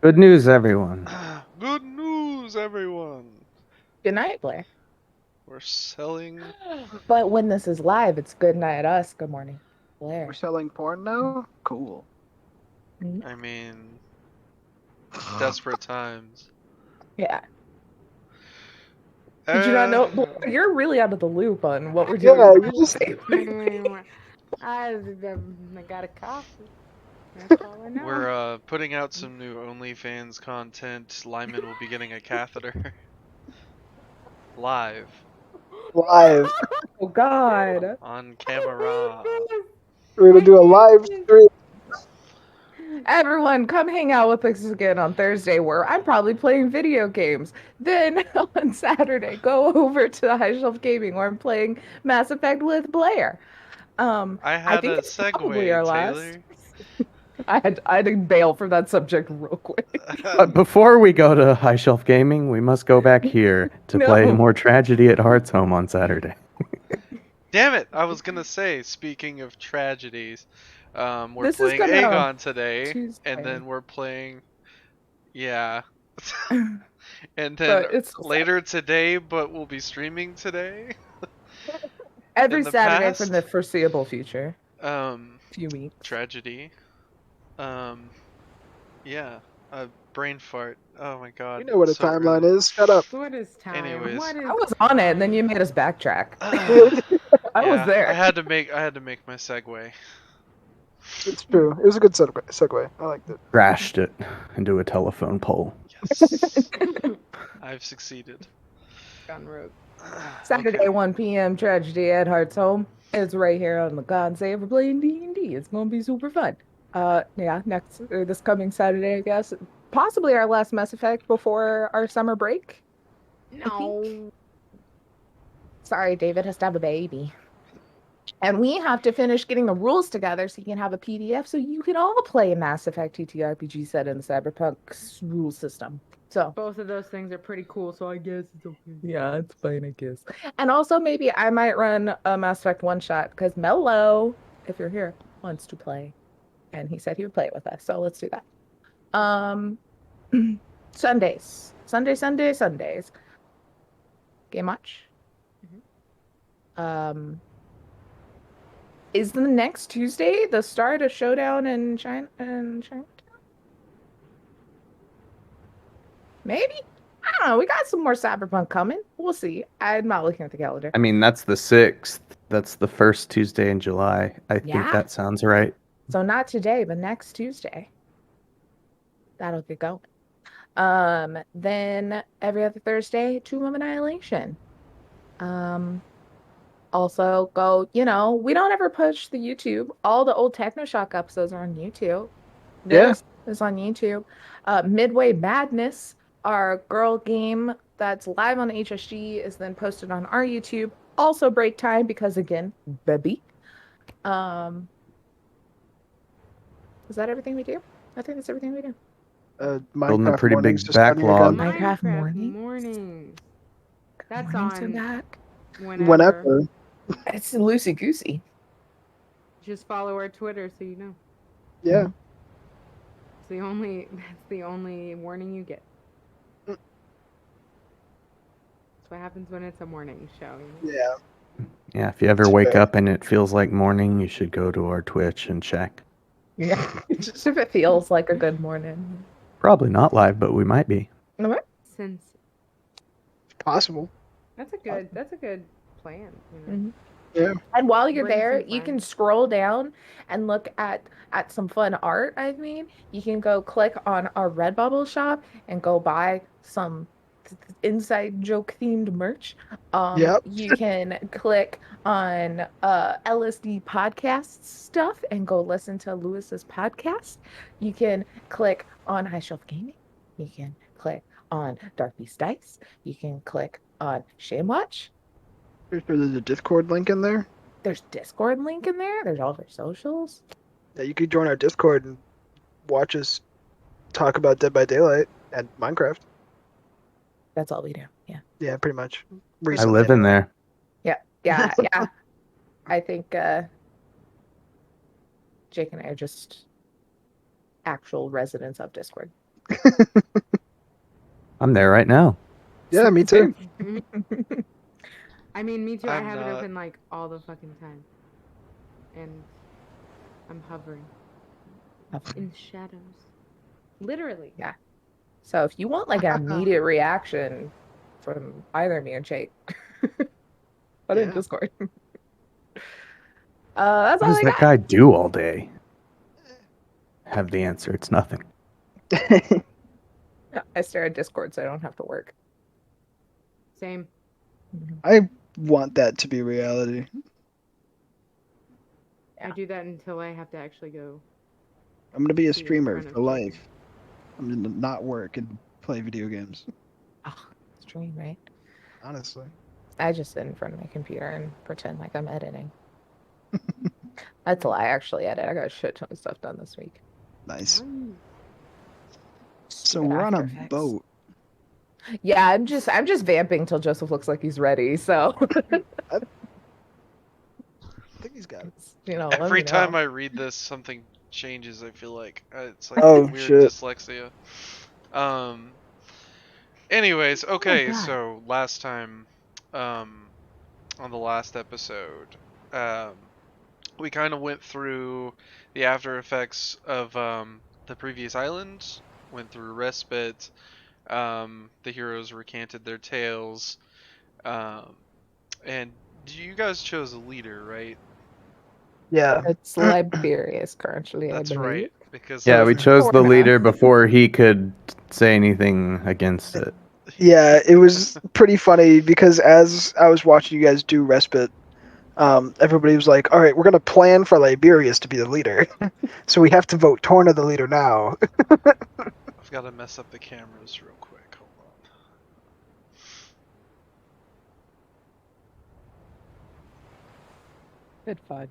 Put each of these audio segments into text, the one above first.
Good news, everyone. Good news, everyone! Good night, Blair. We're selling. But when this is live, it's good night us. Good morning, We're Blair. selling porn now? Cool. I mean, desperate times. Yeah. Did you not know? Uh, You're really out of the loop on what we're doing. Yeah, with you the just I got a coffee. That's all I know. We're putting out some new OnlyFans content. Lyman will be getting a catheter. Live. live. Oh God. On camera. We're gonna do a live stream. Everyone, come hang out with us again on Thursday, where I'm probably playing video games. Then on Saturday, go over to High Shelf Gaming, where I'm playing Mass Effect with Blair. I I had think a it's probably our segue, last. Taylor. I had to bail from that subject real quick. But before we go to High Shelf Gaming, we must go back here to play No. more Tragedy at Heart's Home on Saturday. Damn it! I was gonna say, speaking of tragedies, we're This is playing coming out on Agon today, and Tuesday. then we're playing. Yeah. And then But it's later today, but we'll be streaming today. every in the Saturday from past, the foreseeable future. Um, Few weeks. tragedy. Yeah, a brain fart. Oh my god. You know what a so timeline early. is. Shut up. What is time? Anyways. What is I was on it, and then time? you made us backtrack. I I was there. I had to make my segue. It's true. It was a good segue. I liked it. Crashed it into a telephone pole. Yes. I've succeeded. Gone rogue. Saturday, Okay. 1 p.m. Tragedy at Heart's Home. It's right here on the God Save. We're playing D&D. It's gonna be super fun. Yeah, this coming Saturday, I guess. Possibly our last Mass Effect before our summer break. No. Sorry, David has to have a baby. And we have to finish getting the rules together so you can have a PDF so you can all play a Mass Effect TTRPG set in the Cyberpunk rule system. So Both of those things are pretty cool, so I guess it's okay. yeah, it's fine, I guess. And also maybe I might run a Mass Effect one shot because Mello, if you're here, wants to play. And he said he would play it with us. So let's do that. Sundays. Sundays. Game watch. Is the next Tuesday the start of Showdown in Chinatown? Maybe? I don't know. We got some more Cyberpunk coming. We'll see. I'm not looking at the calendar. I mean, that's the 6th. That's the first Tuesday in July. I think Yeah. that sounds right. So not today, but next Tuesday. That'll get going. Then every other Thursday, Tomb of Annihilation. Also go, we don't ever push the YouTube. All the old TechnoShock episodes are on YouTube. This is on YouTube. Midway Madness, our girl game that's live on HSG, is then posted on our YouTube. Also break time because again, baby. Is that everything we do? I think that's everything we do. Building a Minecraft pretty mornings big just starting backlog. again. Minecraft mornings? mornings. That's Mornings are on back. Whenever. It's loosey goosey. Just follow our Twitter so you know. Yeah. That's the only warning you get. That's what happens when it's a morning show. Yeah. Yeah, if you ever That's wake fair. up and it feels like morning, you should go to our Twitch and check. Yeah, just if it feels like a good morning. Probably not live, but we might be. What? Since It's possible. that's a good plan. Yeah. And while you're Bring there, some you can friends. scroll down and look at some fun art I've made. You can go click on our Redbubble shop and go buy some inside joke themed merch. Yep. You can click on LSD podcast stuff and go listen to Lewis's podcast. You can click on High Shelf Gaming. You can click on Dark Beast Dice. You can click on Shame Watch. Pretty sure there's a Discord link in there. There's Discord link in there. There's all their socials. Yeah, you could join our Discord and watch us talk about Dead by Daylight and Minecraft. That's all we do. Yeah. Yeah, pretty much. I Recently, live in anyway. there. Yeah. I think Jake and I are just actual residents of Discord. I'm there right now. Yeah, me too. I mean, me too. I I'm have it not. open like all the fucking time, and I'm hovering in the shadows, literally. Yeah. So if you want like an immediate reaction from either me or Jake, put it in Yeah. Discord. That's What all does I that got. guy do all day? Have the answer. It's nothing. I stare at Discord so I don't have to work. Same. I want that to be reality. I Yeah. do that until I have to actually go. I'm gonna be a Be in streamer front of for Jake. life. I'm gonna not work and play video games. Oh, stream, right? Honestly. I just sit in front of my computer and pretend like I'm editing. That's a lie. I actually edit. I got a shit ton of stuff done this week. Nice. Nice. So Stupid we're on After a Effects. boat. Yeah, I'm just vamping till Joseph looks like he's ready. So, I think he's got it. let Every me time know. I read this, something changes. I feel like it's like Oh, weird shit. dyslexia. Anyways, okay. God. So last time, on the last episode, um, we kind of went through the after effects of the previous island. Went through respite. The heroes recanted their tales. Um, and you guys chose a leader, right? Yeah. It's Liberius currently, I That's believe. right. Because Yeah, we chose the Torna. leader before he could say anything against it. Yeah, it was pretty funny because as I was watching you guys do respite, everybody was like, "All right, we're gonna plan for Liberius to be the leader, so we have to vote Torna the leader now." I've got to mess up the cameras real quick. Hold on. Good fun.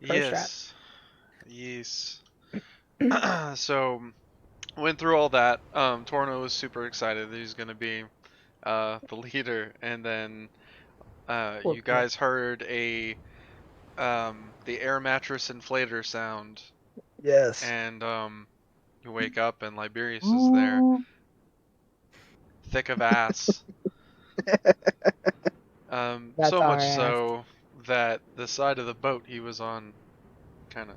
Pro strap. Yes. So went through all that. Torno was super excited that he's gonna be the leader, and then Poor you Pip. guys heard the air mattress inflator sound, Yes. and you wake up and Liberius is there, thick of ass. That's So our much ass. so that the side of the boat he was on kind of,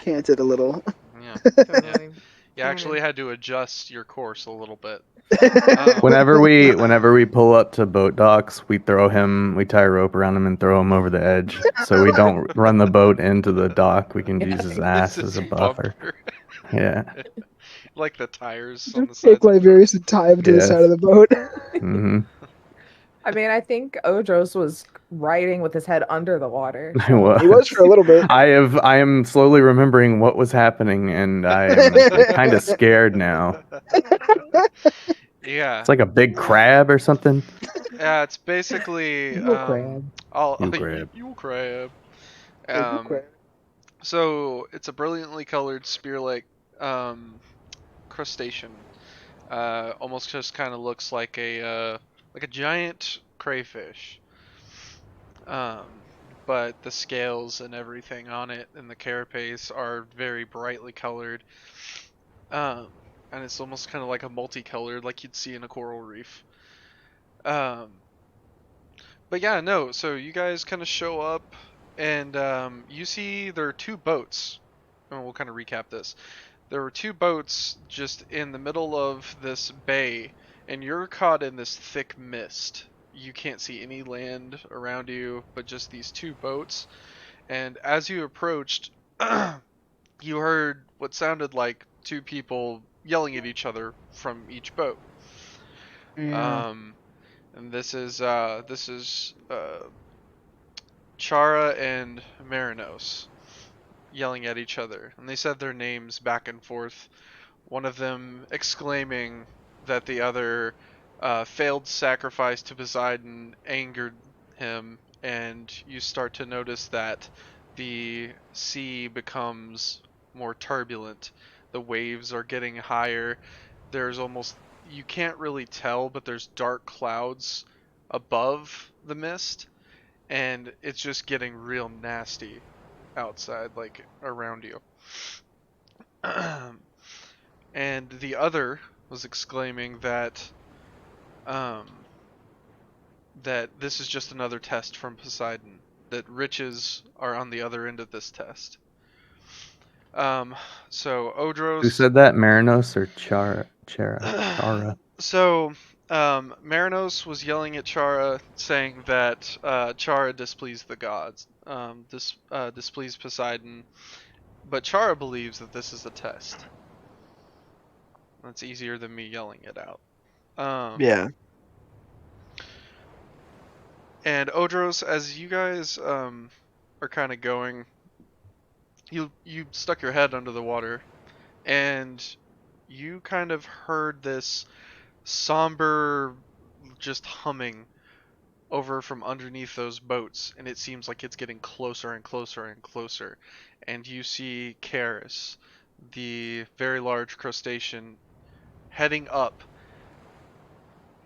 Canted a little. yeah, Totally. you actually had to adjust your course a little bit. Whenever we pull up to boat docks, we tie a rope around him and throw him over the edge, so we don't run the boat into the dock. We can use his ass This as a is buffer. Yeah. Like the tires on the Take sides of the boat. Liberius and tie him to the Yes. side of the boat. Hmm. I mean, I think Odros was riding with his head under the water. I was. He was for a little bit. I am slowly remembering what was happening, and I am kind of scared now. Yeah. It's like a big crab or something. Yeah, it's basically Evil crab. You crab. You crab. Okay. So it's a brilliantly colored spear-like crustacean. Almost just kind of looks like a giant crayfish. But the scales and everything on it and the carapace are very brightly colored. And it's almost kind of like a multicolored, like you'd see in a coral reef. But yeah, no. So you guys kind of show up, and you see there are two boats. And we'll kind of recap this. There were two boats just in the middle of this bay, and you're caught in this thick mist. You can't see any land around you, but just these two boats. And as you approached, you heard what sounded like two people yelling at each other from each boat. And this is Chara and Marinos yelling at each other, and they said their names back and forth. One of them exclaiming that the other failed sacrifice to Poseidon angered him, and you start to notice that the sea becomes more turbulent. The waves are getting higher. There's almost, you can't really tell, but there's dark clouds above the mist, and it's just getting real nasty outside, like around you. and the other was exclaiming that that this is just another test from Poseidon, that riches are on the other end of this test. So Odros. Who said that? Marinos or Chara? So, Marinos was yelling at Chara, saying that Chara displeased the gods, displeased Poseidon, but Chara believes that this is a test. That's easier than me yelling it out. Yeah. And Odros, as you guys are kind of going, you stuck your head under the water, and you kind of heard this somber, just humming over from underneath those boats, and it seems like it's getting closer and closer and closer. And you see Karis, the very large crustacean, heading up,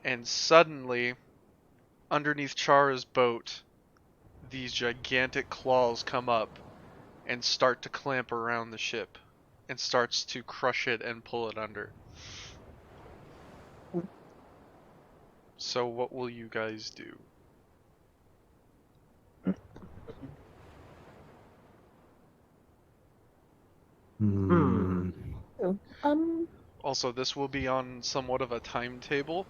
and suddenly, underneath Chara's boat, these gigantic claws come up and start to clamp around the ship, and starts to crush it and pull it under. So what will you guys do? Hmm. Also, this will be on somewhat of a timetable.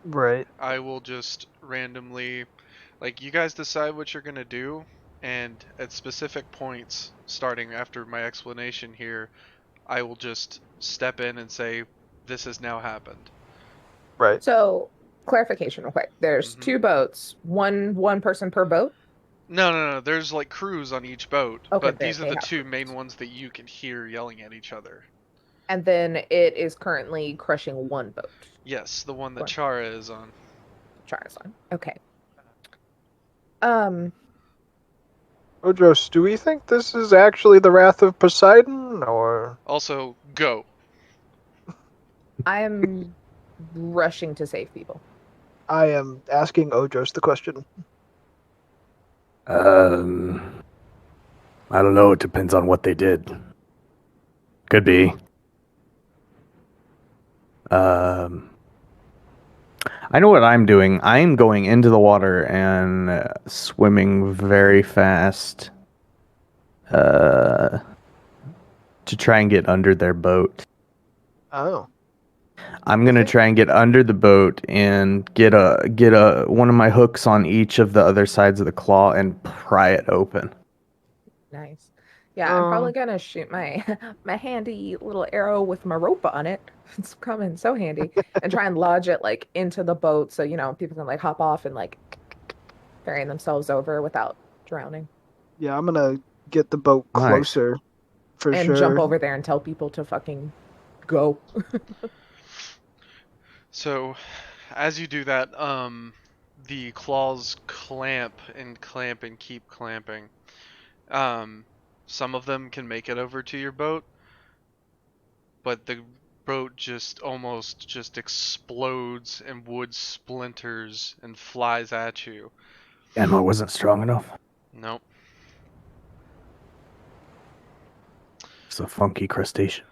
Right. I will just randomly, like, you guys decide what you're gonna do, and at specific points, starting after my explanation here, I will just step in and say, this has now happened. Right. So, clarification real quick. There's Mhm. two boats, one person per boat. No, there's like crews on each boat, Okay, but these are they the have two crews. main ones that you can hear yelling at each other. And then it is currently crushing one boat. Yes, the one that One. Chara is on. Charizard. Okay. Odros, do we think this is actually the wrath of Poseidon, or? Also, go. I am rushing to save people. I am asking Odros the question. I don't know. It depends on what they did. Could be. I know what I'm doing. I'm going into the water and swimming very fast to try and get under their boat. Oh. I'm gonna try and get under the boat and get a one of my hooks on each of the other sides of the claw and pry it open. Nice. Yeah, I'm probably gonna shoot my my handy little arrow with my rope on it. It's coming so handy. And try and lodge it like into the boat so, people can like hop off and like ferry themselves over without drowning. Yeah, I'm gonna get the boat Nice. closer for And sure. jump over there and tell people to fucking go. So, as you do that, the claws clamp and keep clamping. Some of them can make it over to your boat, but the boat just almost just explodes and wood splinters and flies at you. Ammo wasn't strong enough. Nope. It's a funky crustacean.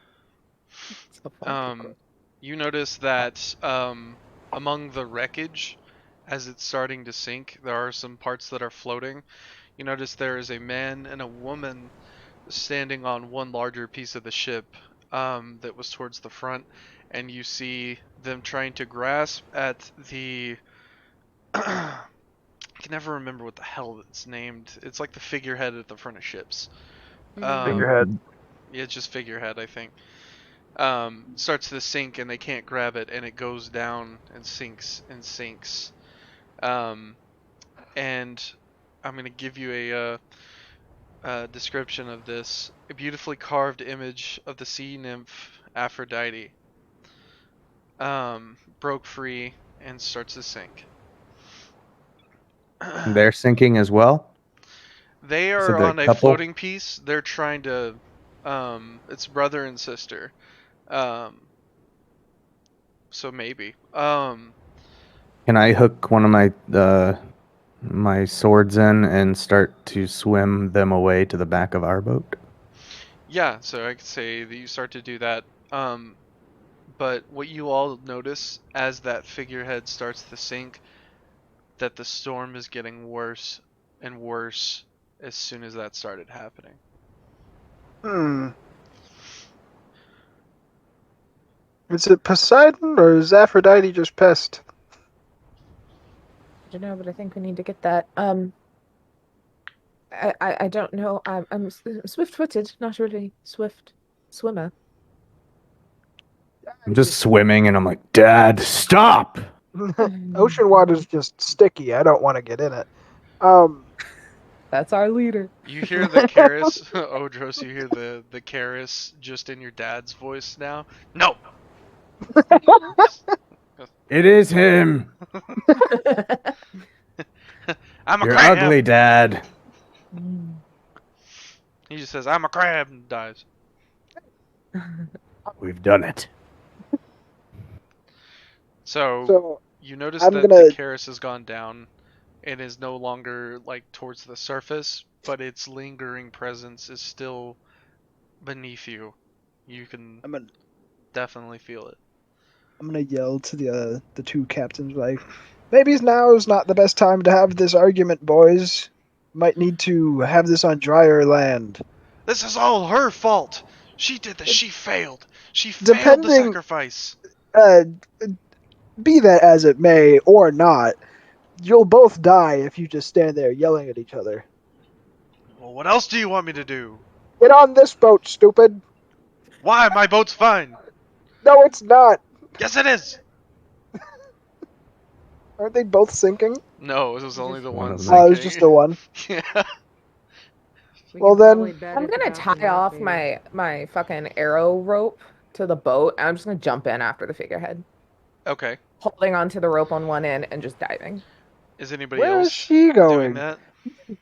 You notice that among the wreckage, as it's starting to sink, there are some parts that are floating. You notice there is a man and a woman standing on one larger piece of the ship that was towards the front, and you see them trying to grasp at the I can never remember what the hell it's named. It's like the figurehead at the front of ships. Figurehead. Yeah, it's just figurehead, I think. Starts to sink and they can't grab it, and it goes down and sinks and sinks. And I'm gonna give you a description of this. A beautifully carved image of the sea nymph Aphrodite broke free and starts to sink. They're sinking as well. They So are the on a couple? floating piece. They're trying to it's brother and sister. So maybe. Can I hook one of my swords in and start to swim them away to the back of our boat? Yeah, so I could say that you start to do that. But what you all notice as that figurehead starts to sink, that the storm is getting worse and worse as soon as that started happening. Is it Poseidon or is Aphrodite just pissed? I don't know, but I think we need to get that. I don't know. I'm swift-footed, not really swift swimmer. I'm just swimming, and I'm like, Dad, stop! Ocean water's just sticky. I don't want to get in it. That's our leader. You hear the Karis, Odros, you hear the Karis just in your dad's voice now. No! It is him. I'm a You're crab! ugly, Dad. He just says, I'm a crab, and dies. We've done it. So you notice I'm that gonna- the Karis has gone down and is no longer like towards the surface, but its lingering presence is still beneath you. You can I'm gonna definitely feel it. yell to the two captains like, maybe now is not the best time to have this argument, boys. Might need to have this on drier land. This is all her fault. She did this. She failed. She failed the Depending- sacrifice. Be that as it may or not, you'll both die if you just stand there yelling at each other. Well, what else do you want me to do? Get on this boat, stupid! Why? My boat's fine. No, it's not. Yes, it is. Aren't they both sinking? No, it was only Just the one one of them. sinking. Oh, it was just the one. Yeah. We Well, can then- probably bet I'm it's gonna about to tie off happen. my fucking arrow rope to the boat. And I'm just gonna jump in after the figurehead, Okay. holding onto the rope on one end and just diving. Is anybody Where else is she doing going? that?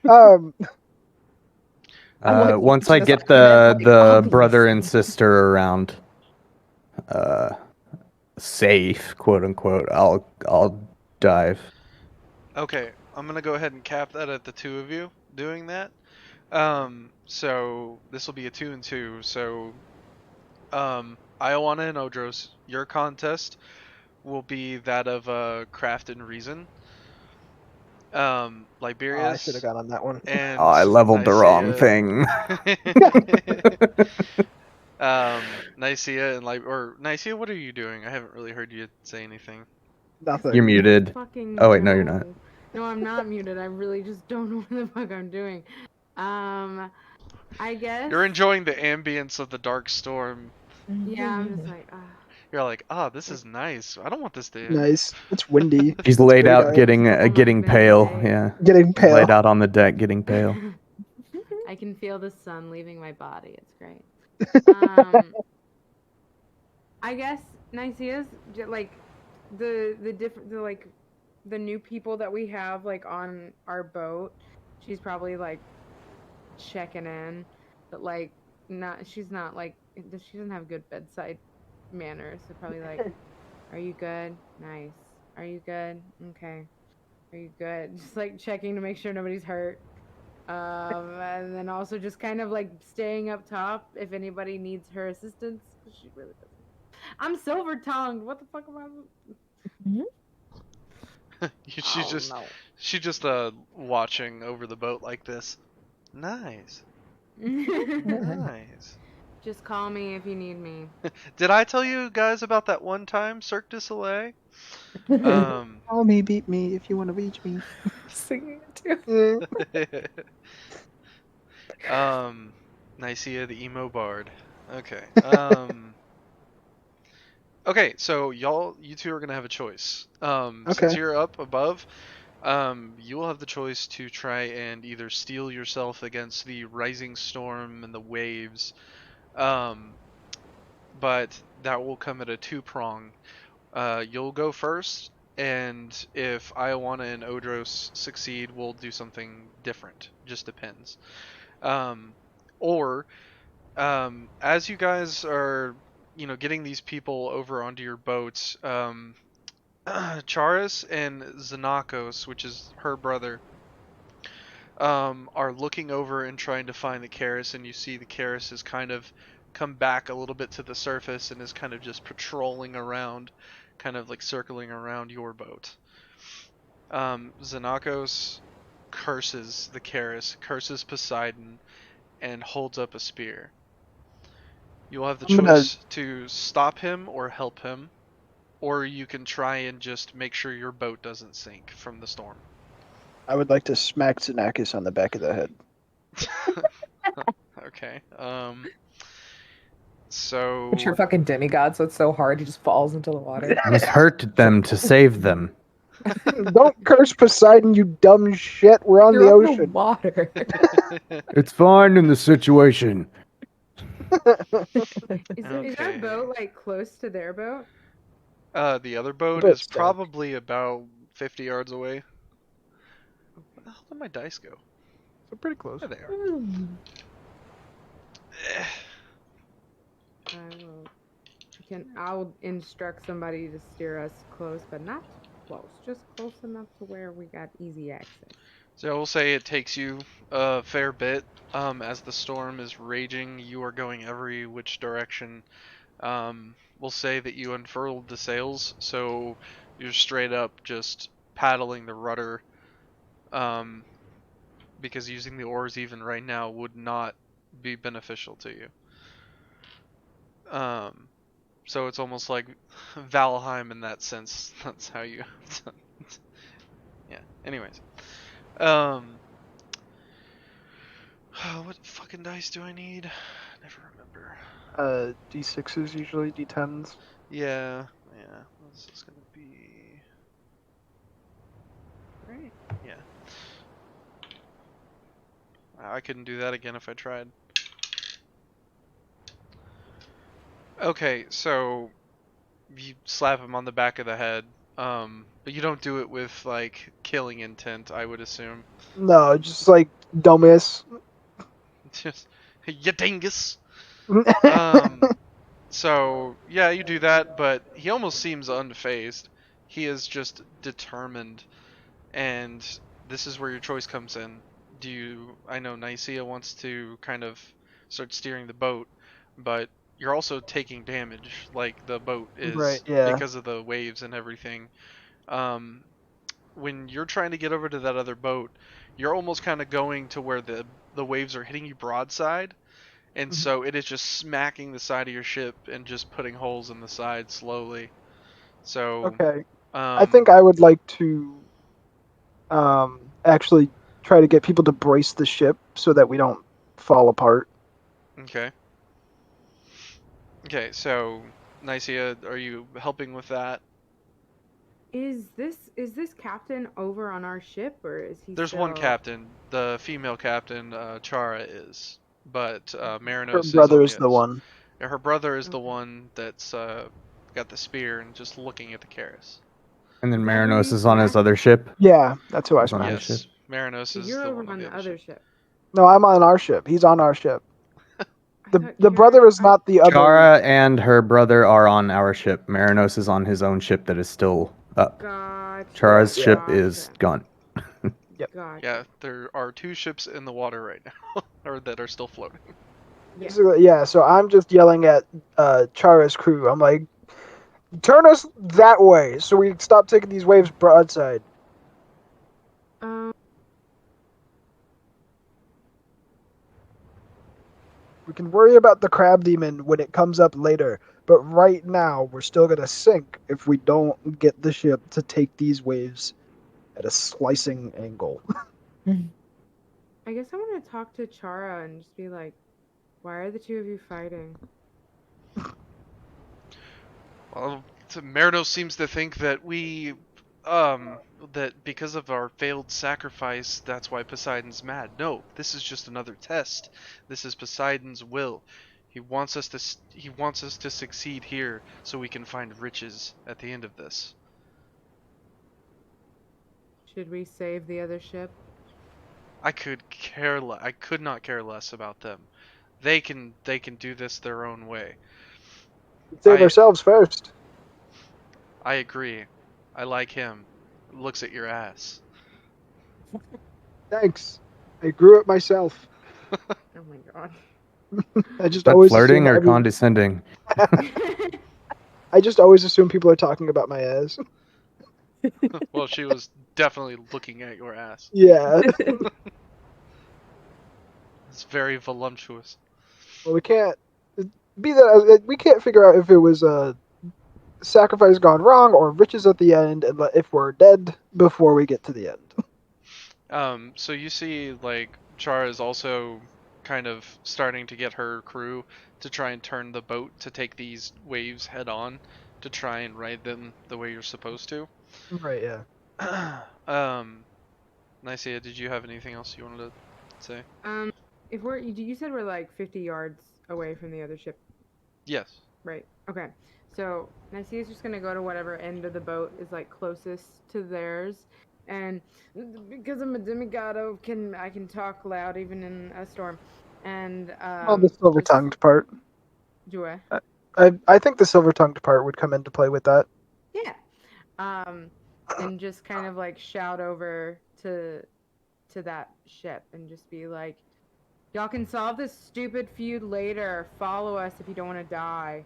I'm like Once I watching get this argument, the like, brother and obviously. sister around, safe, quote unquote, I'll dive. Okay, I'm gonna go ahead and cap that at the two of you doing that. So this will be a 2 and 2. So, Iowana and Odros, your contest will be that of craft and reason. Liberius. I should have gone on that one. And Oh, I leveled the wrong Nicaea. thing. Nicaea and Nicaea, what are you doing? I haven't really heard you say anything. Nothing. You're muted. Fucking Oh, wait, no, you're not. No, I'm not muted. I really just don't know what the fuck I'm doing. I guess. You're enjoying the ambience of the dark storm. Yeah, I'm just like, You're like, this is nice. I don't want this to end. Nice. It's windy. He's laid great out out. getting It's getting almost pale. midday. Yeah, Getting pale. laid out on the deck, getting pale. I can feel the sun leaving my body. It's great. I guess Nicaea's like the new people that we have like on our boat. She's probably like checking in, but like she's not like she doesn't have good bedside manners. So probably like, are you good? Nice. Are you good? Okay. Are you good? Just like checking to make sure nobody's hurt. And then also just kind of like staying up top if anybody needs her assistance. 'Cause she really doesn't. I'm silver tongued. What the fuck am I? She's just watching over the boat like this. Nice. Nice. Just call me if you need me. Did I tell you guys about that one time Cirque du Soleil? Call me, beat me if you want to reach me. Singing it too. Nicaea the emo bard. Okay. Okay, so you two are gonna have a choice. Since Okay. you're up above, you will have the choice to try and either steel yourself against the rising storm and the waves, but that will come at a two-prong. You'll go first, and if Iowana and Odros succeed, we'll do something different. Just depends. Or as you guys are, getting these people over onto your boats, Charis and Xenakos, which is her brother, are looking over and trying to find the Karis, and you see the Karis is kind of come back a little bit to the surface and is kind of just patrolling around, kind of like circling around your boat. Xenakos curses the Karis, curses Poseidon, and holds up a spear. You will have the I'm gonna- choice to stop him or help him, or you can try and just make sure your boat doesn't sink from the storm. I would like to smack Xenakis on the back of the head. Okay. So But you're fucking demigod, so it's so hard. He just falls into the water. Must hurt them to save them. Don't curse Poseidon, you dumb shit. We're on the You're ocean. water. It's fine in the situation. Is our boat like close to their boat? the other boat boat's is stuck. probably about 50 yards away. Where the hell did my dice go? So pretty close. There they are. I'll instruct somebody to steer us close, but not close. Just close enough to where we got easy access. So I will say it takes you a fair bit. As the storm is raging, you are going every which direction. We'll say that you unfurled the sails, so you're straight up just paddling the rudder. Because using the oars even right now would not be beneficial to you. So it's almost like Valheim in that sense. That's how you. Yeah. Anyways. What fucking dice do I need? Never remember. D6s usually, D10s. Yeah. This is gonna be. Right? Yeah. I couldn't do that again if I tried. Okay, so you slap him on the back of the head, but you don't do it with like killing intent, I would assume. No, just like dumbass. Just ya dingus. So yeah, you do that, but he almost seems unfazed. He is just determined, and this is where your choice comes in. I know Nicaea wants to kind of start steering the boat, but you're also taking damage, like the boat is, Right, yeah. because of the waves and everything. When you're trying to get over to that other boat, you're almost kind of going to where the waves are hitting you broadside, and so it is just smacking the side of your ship and just putting holes in the side slowly. So Okay. I think I would like to actually try to get people to brace the ship so that we don't fall apart. Okay. Okay, so Nicaea, are you helping with that? Is this captain over on our ship, or is he? There's one still- captain. The female captain, Chara, is, but Her Marinos is brother on is the the other. one. Yeah, her brother is the Okay. one that's got the spear and just looking at the Karis. And then Is that who Marinos you is on his smacked? other ship. Yeah, that's who I He's on smashed. his ship. Yes, Marinos So is you're the over one on the the other ship. No, I'm on our ship. He's on our ship. I The thought the brother Chara- is not the other. Chara and her brother are on our ship. Marinos is on his own ship that is still up. Gotcha. Chara's Yeah. ship is gone. Yep. Gotcha. Yeah, there are 2 ships in the water right now, or that are still floating. Yeah. Yeah, so I'm just yelling at Chara's crew. I'm like, turn us that way so we stop taking these waves broadside. Um. We can worry about the crab demon when it comes up later, but right now we're still gonna sink if we don't get the ship to take these waves at a slicing angle. I guess I want to talk to Chara and just be like, why are the two of you fighting? Well, Marinos seems to think that that because of our failed sacrifice, that's why Poseidon's mad. No, this is just another test. This is Poseidon's will. He wants us to succeed here so we can find riches at the end of this. Should we save the other ship? I could not care less about them. They can do this their own way. Save I- ourselves first. I agree. I like him. Looks at your ass. Thanks. I grew it myself. Oh my god. I just Is that always flirting assume or condescending? I just always assume people are talking about my ass. Well, she was definitely looking at your ass. Yeah. It's very voluptuous. Well, we can't be that we can't figure out if it was a sacrifice gone wrong or riches at the end, and if we're dead before we get to the end. So you see, like, Chara is also kind of starting to get her crew to try and turn the boat to take these waves head on to try and ride them the way you're supposed to. Right. Yeah. Nicia, did you have anything else you wanted to say? If you said we're like 50 yards away from the other ship, Yes. right? Okay. So Nicia's just gonna go to whatever end of the boat is like closest to theirs, and because I'm a demigod, I can talk loud even in a storm, and Well, the silver-tongued part. Do I? I think the silver-tongued part would come into play with that. Yeah. And just kind of like shout over to that ship and just be like, y'all can solve this stupid feud later. Follow us if you don't want to die.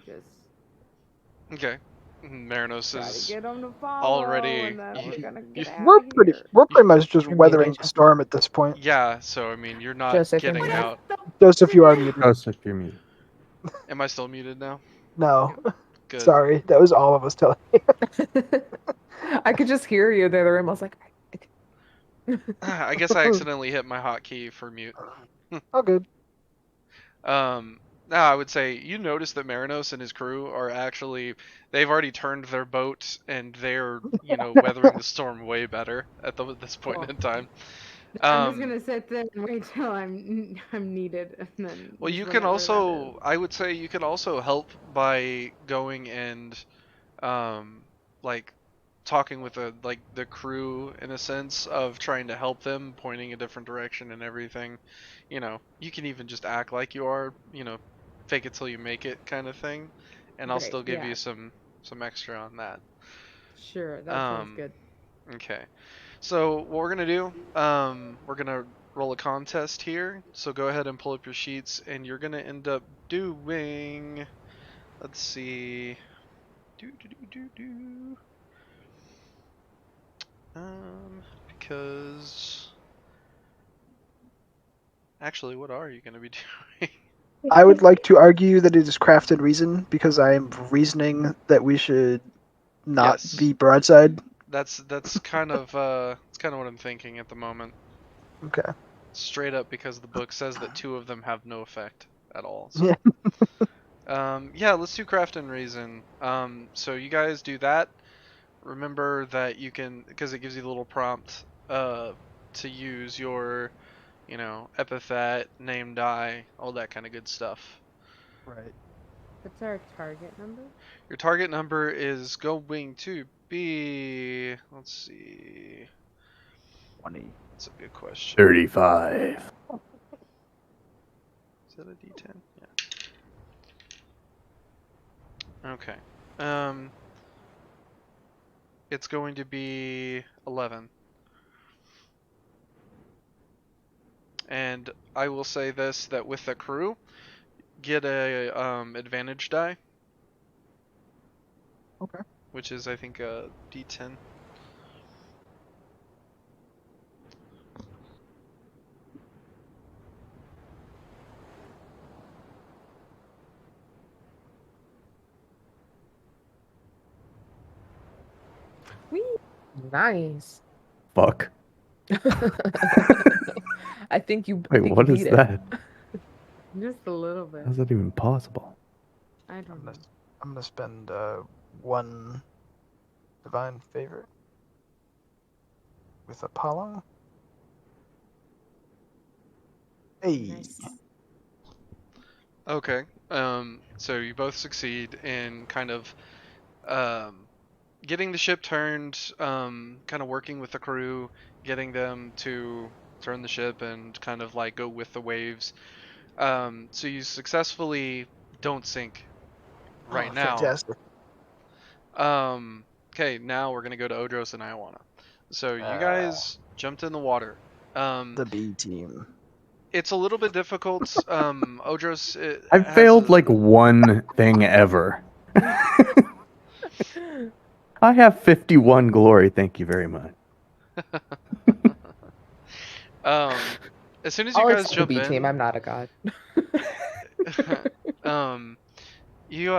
Just Okay. Marinos try to is get them to follow, already. and then we're gonna get out We're of here. pretty much just You're weathering muted. the storm at this point. Yeah, so I mean, you're not Joseph, you're getting muted. out. Joseph, you are muted. Joseph, you're muted. Am I still muted now? No, Good. sorry, that was all of us telling you. I could just hear you in the other room. I was like, I guess I accidentally hit my hotkey for mute. Oh, good. Now I would say you notice that Marinos and his crew are actually they've already turned their boat and they're weathering the storm way better at this point Cool. in time. I'm just gonna sit there and wait till I'm needed, and then. Well, just you can whenever that also is. I would say you can also help by going and like talking with the crew in a sense of trying to help them, pointing a different direction and everything. You can even just act like you are, fake it till you make it kind of thing, and I'll Right, still give yeah. you some extra on that. Sure, that sounds good. Okay. So what we're gonna do, we're gonna roll a contest here. So go ahead and pull up your sheets, and you're gonna end up doing. Let's see. Because actually, what are you gonna be doing? I would like to argue that it is crafted reason because I am reasoning that we should not Yes. be broadside. That's kind of it's kind of what I'm thinking at the moment. Okay. Straight up because the book says that 2 of them have no effect at all. Yeah. Yeah, let's do craft and reason. So you guys do that. Remember that you can, because it gives you the little prompt to use your, epithet, name, die, all that kind of good stuff. Right. What's our target number? Your target number is going to be, let's see. 20. That's a good question. 35. Is that a D10? Yeah. Okay. It's going to be 11. And I will say this, that with the crew, get a advantage die. Okay. Which is, I think, a D10. Whee! nice. Fuck. I think you. Wait, what is that? Just a little bit. How's that even possible? I don't know. I'm gonna spend 1 divine favor with Apollo. Hey. Nice. Okay. So you both succeed in kind of getting the ship turned, kind of working with the crew, getting them to turn the ship and kind of like go with the waves. So you successfully don't sink right now. Fantastic. Okay, now we're gonna go to Odros and Iowana. So you guys jumped in the water. The B team. It's a little bit difficult. Odros I've has failed a- like one thing ever. I have 51 glory. Thank you very much. As soon as you I'll guys accept the jump B in, team. I'm not a god. um, you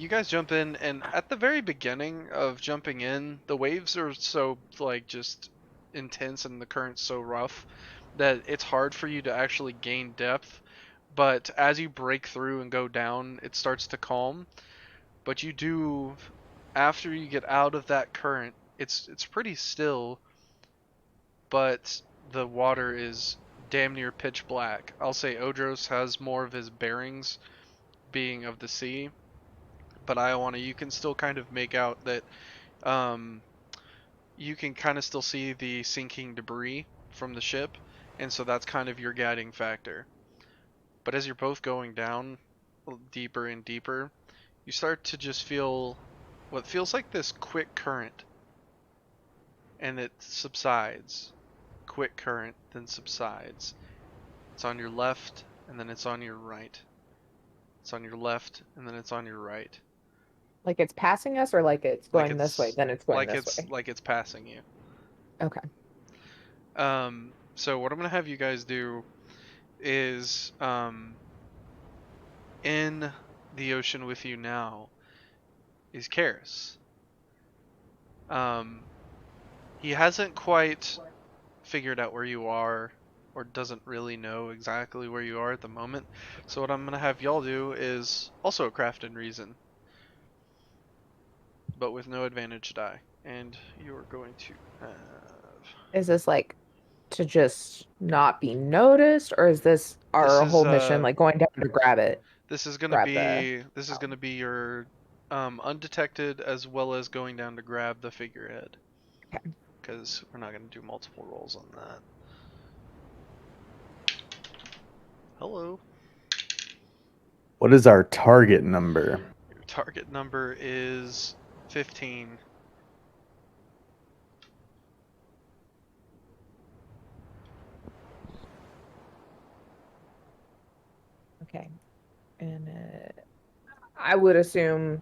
guys jump in, and at the very beginning of jumping in, the waves are so like just intense and the current's so rough that it's hard for you to actually gain depth. But as you break through and go down, it starts to calm. But you do, after you get out of that current, it's pretty still, but the water is damn near pitch black. I'll say Odros has more of his bearings being of the sea, but Iowana, you can still kind of make out that um, you can kind of still see the sinking debris from the ship, and so that's kind of your guiding factor. But as you're both going down deeper and deeper, you start to just feel what feels like this quick current, and it subsides. Quick current, then subsides. It's on your left, and then it's on your right. It's on your left, and then it's on your right. Like it's passing us, or like it's Like going this way, it's then it's going this way. like it's passing you. Okay. So what I'm gonna have you guys do is in the ocean with you now is Karis. He hasn't quite figured out where you are, or doesn't really know exactly where you are at the moment. So what I'm gonna have y'all do is also a craft and reason, but with no advantage die, and you are going to have. Is this like to just not be noticed, or is this This our is whole mission, like going down to grab it? this is gonna Grab the. be this is gonna be your undetected, as well as going down to grab the figurehead, Okay. because we're not gonna do multiple rolls on that. Hello. What is our target number? Your target number is 15. Okay. And I would assume.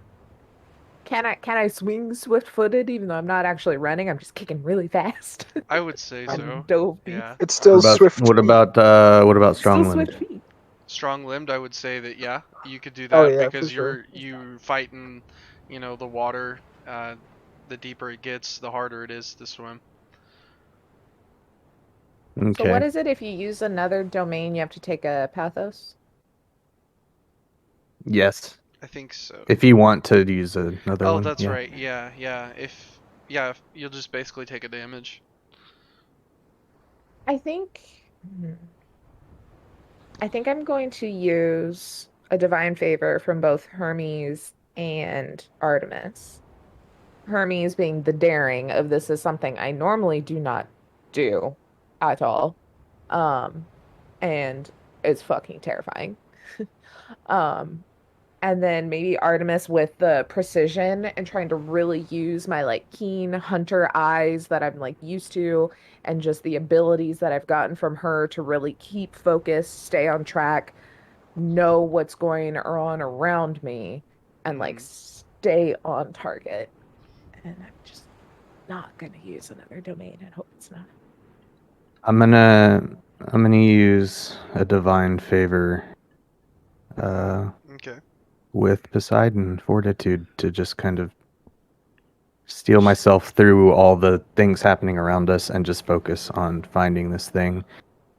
Can I swing swift-footed even though I'm not actually running? I'm just kicking really fast. I would say I'm so. dove deep. Yeah. It's still swift. What about Still strong limbed? swift feet. Strong limbed, I would say that yeah, you could do Oh that yeah, for because sure. you fighting, the water. The deeper it gets, the harder it is to swim. So what Okay. is it if you use another domain, you have to take a pathos? Yes. I think so. If you want to use another Oh, one, that's yeah. right. Yeah. If you'll just basically take a damage. I think I think I'm going to use a divine favor from both Hermes and Artemis. Hermes being the daring of this is something I normally do not do at all. Um, and it's fucking terrifying. Um, and then maybe Artemis with the precision and trying to really use my like keen hunter eyes that I'm like used to, and just the abilities that I've gotten from her to really keep focused, stay on track, know what's going on around me, and like stay on target. And I'm just not gonna use another domain and hope it's not. I'm gonna use a divine favor Okay. with Poseidon Fortitude to just kind of steal myself through all the things happening around us and just focus on finding this thing.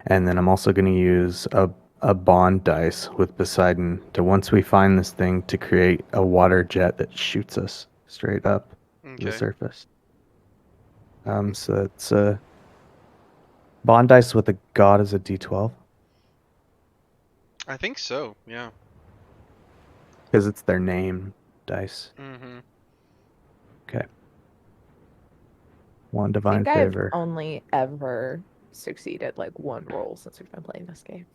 And then I'm also gonna use a bond dice with Poseidon to, once we find this thing, to create a water jet that shoots us straight up to the Okay. surface. So it's a bond dice with a god as a D12 I think so. Yeah. because it's their name dice. Mm-hmm. Okay. One I divine think I've favor. only ever succeeded like one roll since we've been playing this game.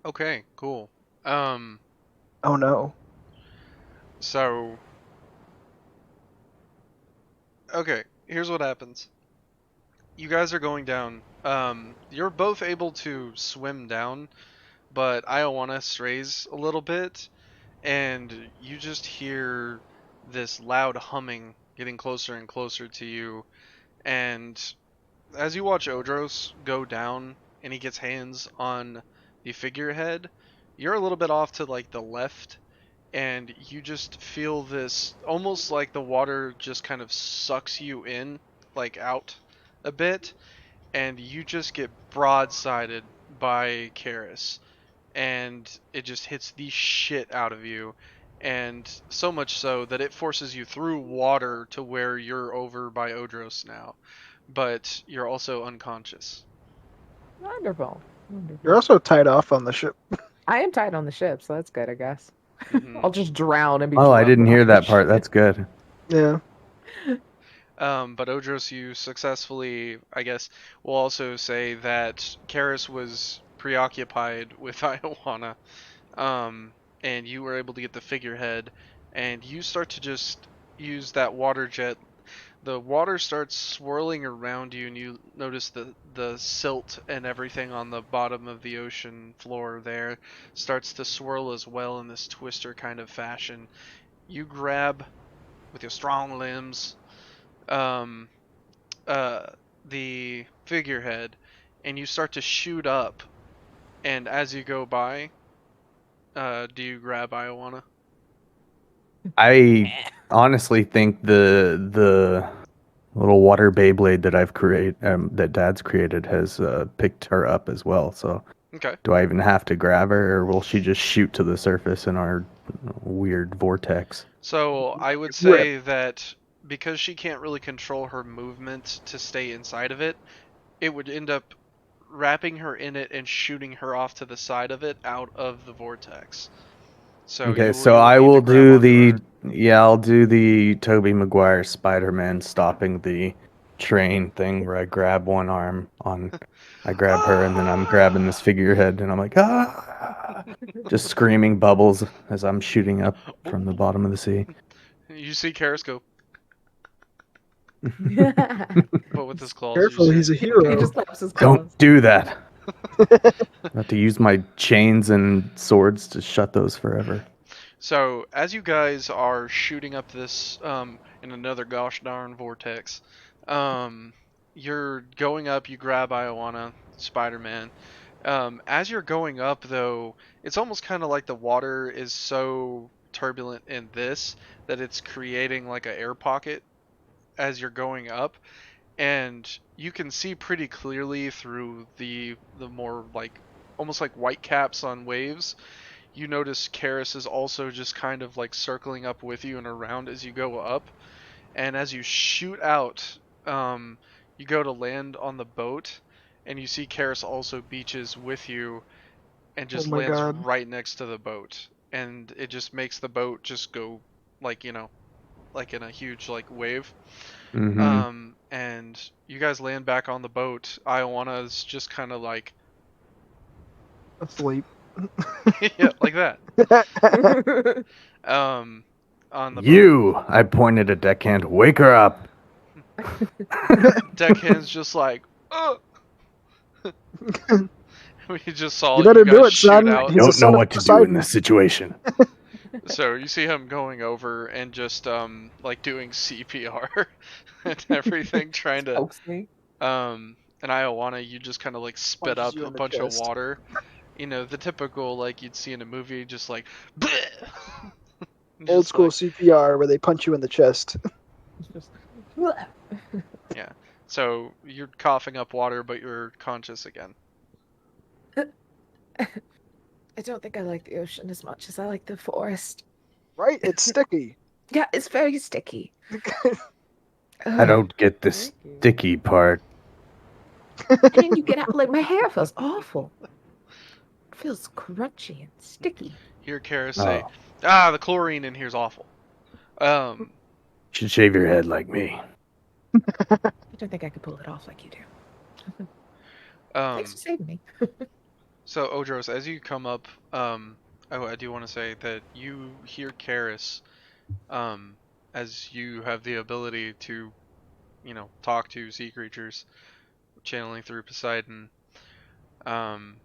Okay. Cool. Oh no. So. Okay. Here's what happens. you guys are going down. You're both able to swim down, but Iowana strays a little bit, and you just hear this loud humming getting closer and closer to you. And as you watch Odros go down and he gets hands on the figurehead, you're a little bit off to like the left, and you just feel this almost like the water just kind of sucks you in, like out a bit, and you just get broadsided by Karis, and it just hits the shit out of you, and so much so that it forces you through water to where you're over by Odros now, but you're also unconscious. Wonderful. You're Wonderful. also tied off on the ship. I am tied on the ship, so that's good, I guess. Mhm. I'll just drown and be. Oh, I drunk didn't off hear the that part. ship. That's good. Yeah. But Odros, you successfully, I guess, will also say that Karis was preoccupied with Iowana, and you were able to get the figurehead, and you start to just use that water jet. The water starts swirling around you, and you notice the silt and everything on the bottom of the ocean floor there starts to swirl as well in this twister kind of fashion. You grab with your strong limbs um, uh, the figurehead, and you start to shoot up. And as you go by, do you grab Iowana? I honestly think the little water Beyblade that I've created, that Dad's created, has picked her up as well. So, Okay. do I even have to grab her, or will she just shoot to the surface in our weird vortex? So I would Rip. say that because she can't really control her movement to stay inside of it, it would end up wrapping her in it and shooting her off to the side of it out of the vortex. So Okay, you so will I need to will grab do onto the her. yeah, I'll do the Tobey Maguire Spider-Man stopping the train thing where I grab one arm on, I grab her and then I'm grabbing this figurehead and I'm like just screaming bubbles as I'm shooting up from the bottom of the sea. You see Karis go, but with his claws. Careful, he's a He hero. just slaps his Don't claws. do that. I have to use my chains and swords to shut those forever. So as you guys are shooting up this in another gosh darn vortex, um, you're going up. You grab Iowana, Spider-Man. As you're going up, though, it's almost kind of like the water is so turbulent in this that it's creating like an air pocket as you're going up, and you can see pretty clearly through the more like almost like white caps on waves. You notice Karis is also just kind of like circling up with you and around as you go up. And as you shoot out, you go to land on the boat, and you see Karis also beaches with you and Oh just my lands god. right next to the boat. And it just makes the boat just go like, like in a huge like wave. Mm-hmm. And you guys land back on the boat. Iowana is just kind of like, Asleep. yeah, like that. Um, on the boat. You, I pointed at Deckhand, wake her up. Deckhand's just like, oh. We just saw You you better do guys it, shoot son. out. He's a Don't know son of what to do in Poseidon. this situation. So you see him going over and just like doing CPR and everything, trying to Coaxing. and Iowana, you just kind of like spit Punches up you a in the bunch of chest. water. You know, the typical like you'd see in a movie, just like Old just school like CPR where they punch you in the chest. Just- yeah. So you're coughing up water, but you're conscious again. I don't think I like the ocean as much as I like the forest. Right? It's sticky. Yeah, it's very sticky. I don't get the sticky part. And you get out like my hair feels awful. It feels crunchy and sticky. Hear Kara say, Oh, the chlorine in here's awful." Um, you should shave your head like me. I don't think I could pull it off like you do. Thanks for saving me. So Odros, as you come up, I do want to say that you hear Karis, as you have the ability to, talk to sea creatures. channeling through Poseidon. And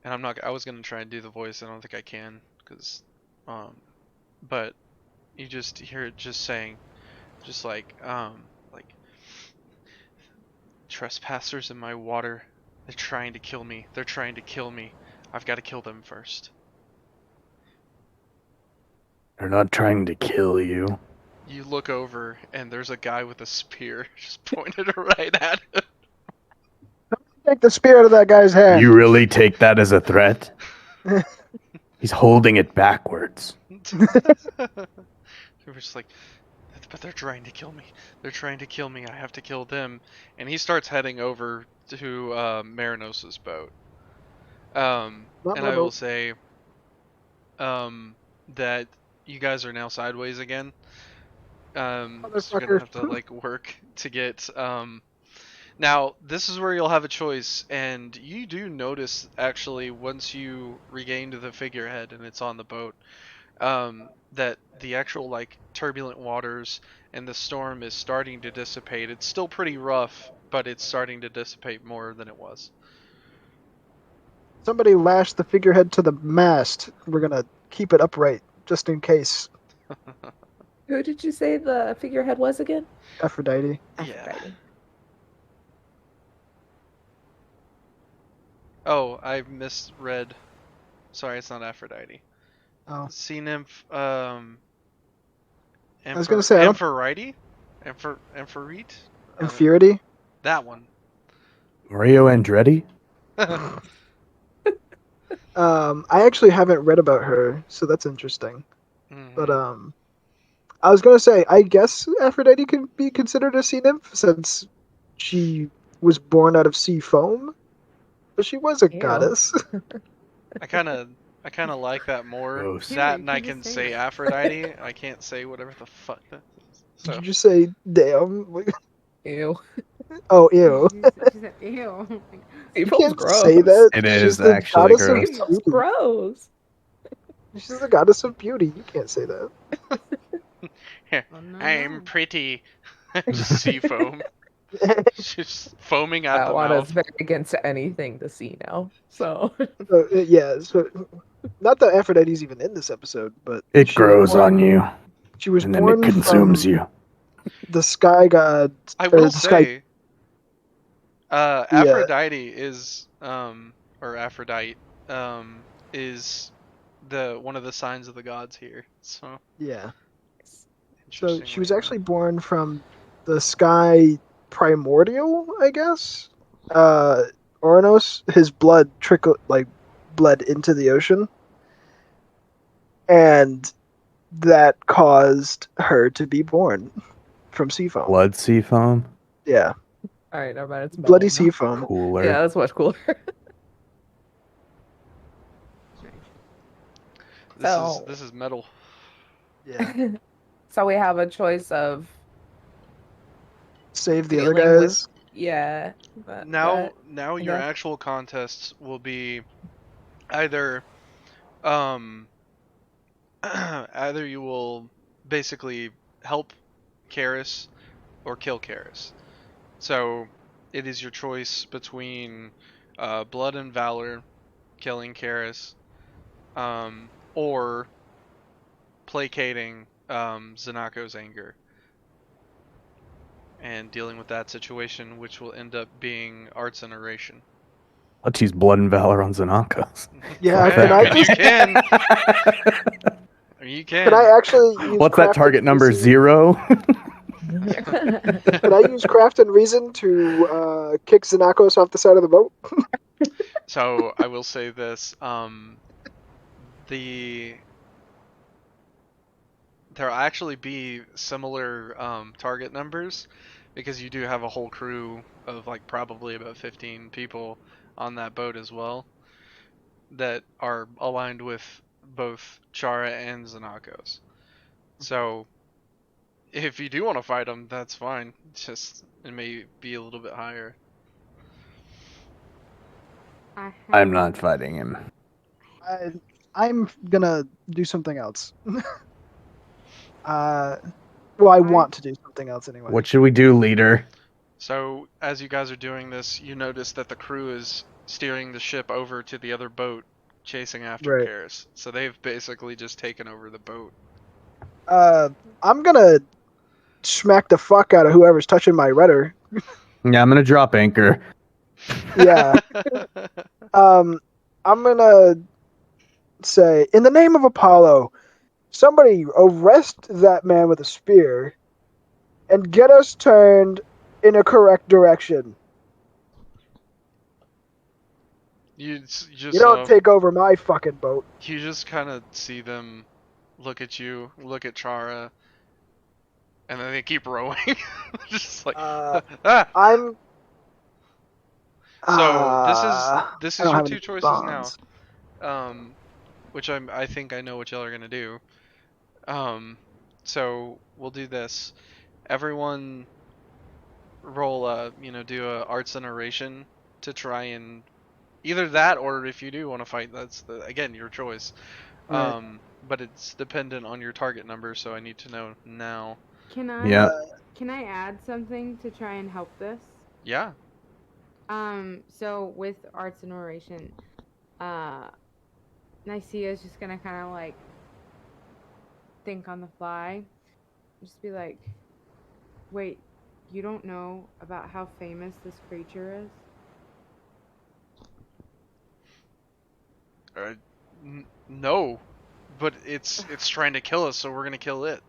I was gonna try and do the voice. I don't think I can, but you just hear it just saying, just like trespassers in my water. They're trying to kill me. They're trying to kill me. I've got to kill them first. They're not trying to kill you. You look over, and there's a guy with a spear just pointed right at him. Take the spear out of that guy's hand. You really take that as a threat? He's holding it backwards. They were just like, but they're trying to kill me. They're trying to kill me. I have to kill them. And he starts heading over to Marinos's boat. And I will say that you guys are now sideways again. So you're gonna have to like work to get. Now this is where you'll have a choice, and you do notice actually once you regained the figurehead and it's on the boat, that the actual like turbulent waters and the storm is starting to dissipate. It's still pretty rough, but it's starting to dissipate more than it was. Somebody lashed the figurehead to the mast. We're gonna keep it upright just in case. Who did you say the figurehead was again? Aphrodite. Yeah. Aphrodite. Oh, I misread. Sorry, it's not Aphrodite. Oh. Sea nymph. I was gonna say Amphitrite? Amphitrite? Infurity. That one. Mario Andretti? I actually haven't read about her, so that's interesting. Mhm. But I was gonna say, I guess Aphrodite can be considered a sea nymph since she was born out of sea foam, but she was a Ew. goddess. I kind of like that more. Gross. Yeah, That you and I can can just say say it. Aphrodite. I can't say whatever the fuck that is. So. Did you say damn? Ew. Oh, ew. She said, ew. Sea You foam's can't gross. say that. It She's is the actually goddess gross. Sea of foam's beauty. gross. She's the goddess of beauty. You can't say that. Oh, no, I'm no. pretty. Just sea foam. Just foaming at That the one mouth. is very against anything to see now. So Yeah, so not that Aphrodite's even in this episode, but It she was grows born- on you, She was and then it born consumes from you. the sky god. I or will the sky. say, Aphrodite is, or Aphrodite, is one of the signs of the gods here. So Yeah. So interesting. she was actually born from the sky primordial, I guess. Oranos, his blood bled into the ocean, and that caused her to be born from sea foam. Blood sea foam? Yeah, all right, never mind. It's bloody mellow sea now. foam. Cooler. Yeah, that's much cooler. Strange. This is metal. Yeah, So we have a choice of save the other dealing with- guys. yeah. Now your okay. actual contests will be either either you will basically help Karis or kill Karis. So it is your choice between blood and valor, killing Karis, or placating Zanako's anger and dealing with that situation, which will end up being arts and oration. Let's use blood and valor on Zanakos. Yeah, Yeah, can I I mean, you just- can. You can. Can I actually use What's craft that target and number? reason- 0? Can I use craft and reason to kick Xenakos off the side of the boat? So I will say this: there'll actually be similar target numbers because you do have a whole crew of like probably about 15 people on that boat as well that are aligned with both Chara and Xenakos. So if you do want to fight them, that's fine. It's just it may be a little bit higher. I'm not fighting him. I'm gonna do something else. Well, I want to do something else anyway. What should we do, leader? So as you guys are doing this, you notice that the crew is steering the ship over to the other boat, chasing after Right. Karis. So they've basically just taken over the boat. I'm gonna smack the fuck out of whoever's touching my rudder. Yeah, I'm gonna drop anchor. Yeah. I'm gonna say, in the name of Apollo, somebody arrest that man with a spear and get us turned in a correct direction. You You just don't take over my fucking boat. you just kind of see them look at you, look at Chara, and then they keep rowing. Just like ah. I'm. So this I is don't your have two any choices bonds. now. Which I think I know what y'all are gonna do. So we'll do this. Everyone roll do a arts and oration to try and either that, or if you do want to fight, that's again your choice. Right. But it's dependent on your target number, so I need to know now. Can Yeah. I add something to try and help this? Yeah. So with arts and oration, Nicaea is just gonna kind of like think on the fly, just be like, wait, you don't know about how famous this creature is? No, but it's trying to kill us, so we're gonna kill it.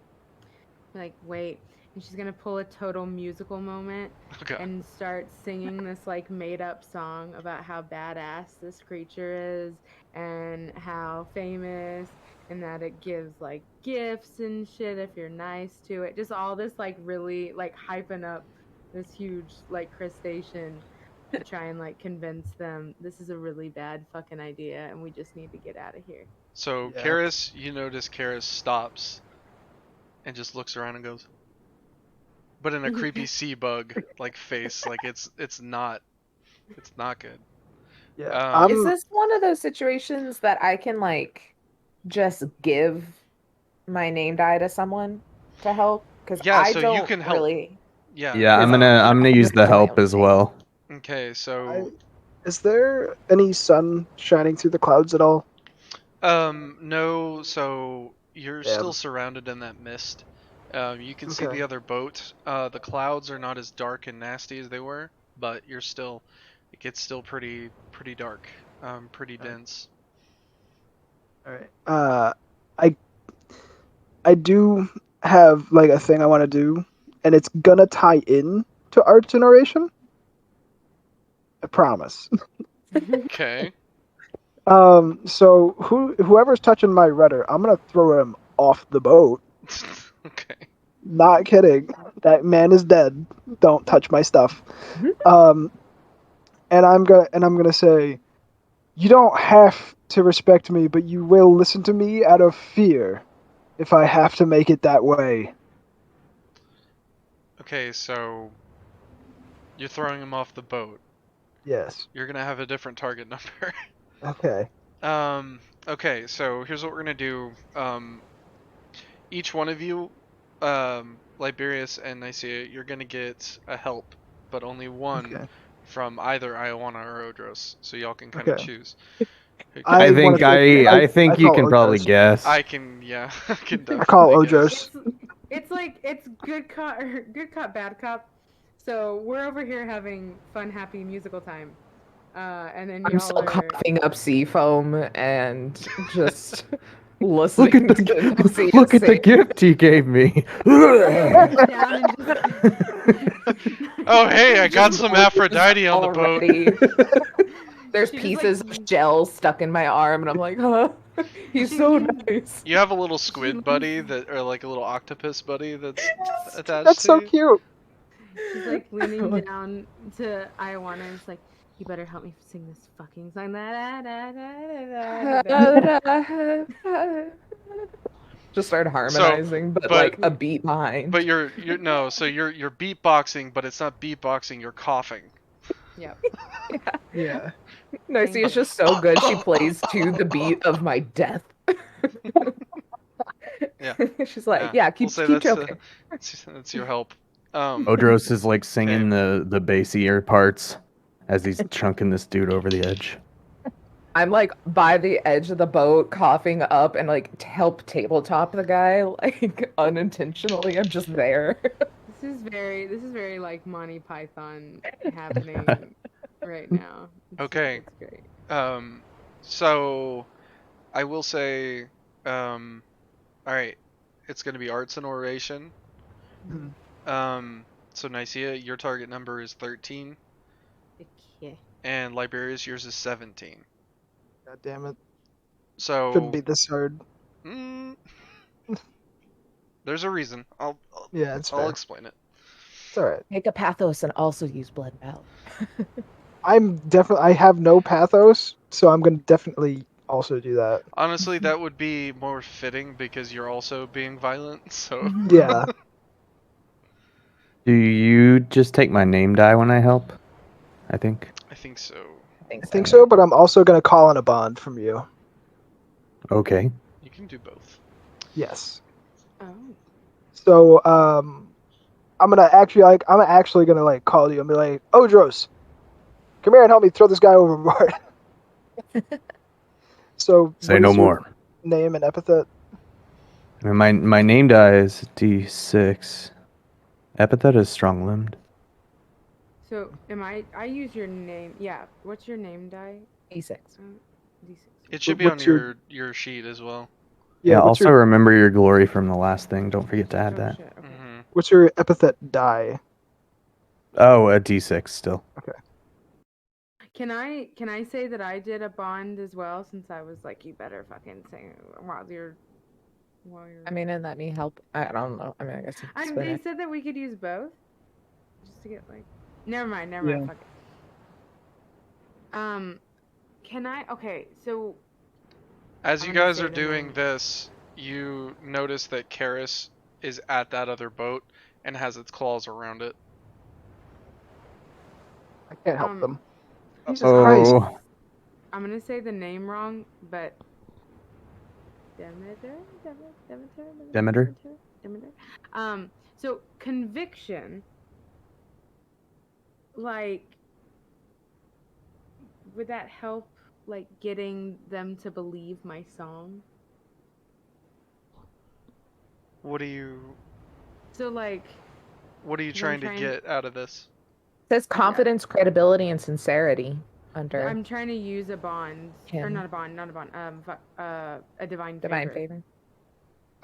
Like, wait. And she's gonna pull a total musical moment Okay. and start singing this like made up song about how badass this creature is and how famous and that it gives like gifts and shit if you're nice to it. Just all this like really like hyping up this huge like crustacean to try and like convince them this is a really bad fucking idea and we just need to get out of here. So Yeah. Karis, you notice Karis stops and just looks around and goes, but in a creepy sea bug like face, like it's not good. Yeah. Is this one of those situations that I can like just give my name die to someone to help? Because Yeah, I so you don't can help. really. Yeah. Yeah, I'm gonna use the help as well. Okay, so Is there any sun shining through the clouds at all? no, so you're Damn. still surrounded in that mist. You can see Okay. the other boat. The clouds are not as dark and nasty as they were, but it gets still pretty dark, pretty Okay. dense. All right. I do have like a thing I want to do, and it's gonna tie in to arts and oration. I promise. Okay. So whoever's touching my rudder, I'm gonna throw him off the boat. Okay. Not kidding. That man is dead. Don't touch my stuff. And I'm gonna say, you don't have to respect me, but you will listen to me out of fear, if I have to make it that way. Okay, so you're throwing him off the boat. Yes. You're gonna have a different target number. Okay. Okay, so here's what we're gonna do. Each one of you, Liberius and Nicaea, you're gonna get a help, but only one Okay. from either Ioana or Odros, so y'all can kind of Okay. choose. I wanna say- I think you call can probably Odros. guess. I can, yeah, I can I call definitely guess. Odros. It's like it's good cop, bad cop. So we're over here having fun, happy musical time, and then I'm y'all still are coughing up sea foam and just listening Look at the to Nicaea look at the sing. gift he gave me. down and just Oh, hey, I got Just some bruised Aphrodite on the boat. already. There's She just, pieces like, of shell stuck in my arm, and I'm like, huh? He's She- so she- nice. You have a little squid buddy or like a little octopus buddy that's attached That's to so you. cute. she's like leaning down to Ioana and it's like, you better help me sing this fucking song. Just start harmonizing, but like a beat behind. But you're no, so you're beatboxing, but it's not beatboxing. You're coughing. Yep. Yeah. Nicaea is just so good. She plays to the beat of my death. Yeah. She's like, Yeah, keep we'll say keep that's choking. that's your help. Odros is like singing the bassier parts as he's chunking this dude over the edge. I'm like by the edge of the boat, coughing up and like help tabletop the guy, like unintentionally. I'm just there. This is very like Monty Python happening right now. Okay. It's great. So I will say, all right, it's gonna be arts and oration. So Nicaea, your target number is 13, Okay. and Liberius, yours is 17. God damn it. So Shouldn't be this hard. There's a reason. Yeah, it's I'll fair. explain it. It's alright. Take a pathos and also use blood valve. I have no pathos, so I'm gonna definitely also do that. Honestly, that would be more fitting because you're also being violent. So Yeah. Do you just take my name die when I help? I think. I think so. I I think so, but I'm also gonna call in a bond from you. Okay. You can do both. Yes. Oh. So I'm actually gonna like call you and be like, Odros, come here and help me throw this guy overboard. So Say what no is your more. name and epithet? And my name die is D6. Epithet is strong limbed. So I use your name. Yeah. What's your name die? E6. D6. It should be on What's your- your sheet as well. Yeah, what's also your remember your glory from the last thing. Don't forget to add Oh that. shit. Okay. what's your epithet die? Oh, a D6 still. Can I say that I did a bond as well since I was like, you better fucking sing while you're. I mean, and let me help. I don't know. I mean, I guess you can spin They it. said that we could use both, just to get like. Never mind. Yeah. Fuck it. Can I? Okay, so. As I'm you gonna guys say are the doing name. this, you notice that Karis is at that other boat and has its claws around it. I can't help them. Jesus I'm Christ. gonna- I'm gonna say the name wrong, but. Demeter? So conviction, like, would that help, like, getting them to believe my song? What are you So, like, trying to get out of this? It says confidence, credibility, and sincerity under I'm trying to use a bond, or Kim. not a bond, a divine divine favor. favor.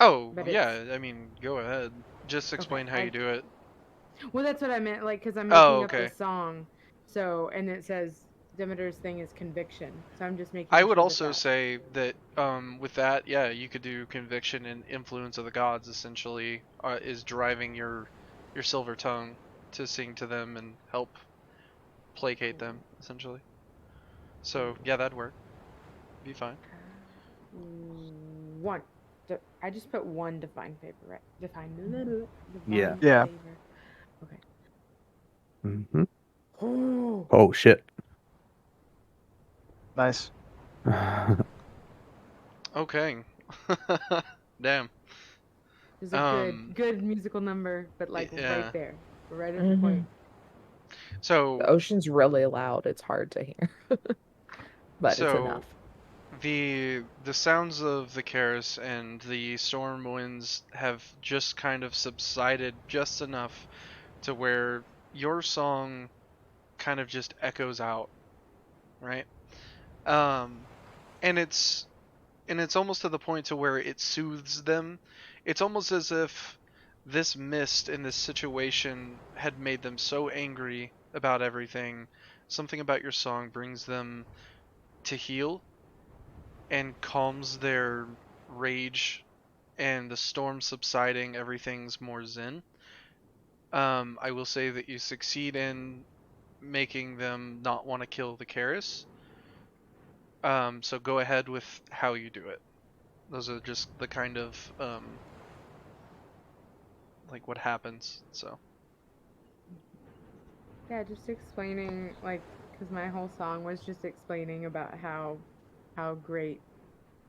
Oh, But yeah, I mean, go ahead. Just explain how you do it. Well, that's what I meant, like, because I'm Oh, making up okay. the song, so, and it says Demeter's thing is conviction, so I'm just making I would sure also that say that with that, yeah, you could do conviction and influence of the gods. Essentially, is driving your silver tongue to sing to them and help placate them. Essentially, so yeah, that'd work. Be fine. one. I just put one divine favor, right? Divine Yeah. Yeah. favor. Okay. Mm-hmm. Oh shit. Nice. Okay. Damn. There's a good musical number, but like Yeah. right there, right at the point. So The ocean's really loud. It's hard to hear, but it's So, enough. the sounds of the Karis and the storm winds have just kind of subsided just enough to where your song kind of just echoes out, right? And it's almost to the point to where it soothes them. It's almost as if this mist in this situation had made them so angry about everything. Something about your song brings them to heal and calms their rage, and the storm subsiding, everything's more zen. I will say that you succeed in making them not want to kill the Karis. So go ahead with how you do it. Those are just the kind of like what happens. So Yeah, just explaining, like, because my whole song was just explaining about how great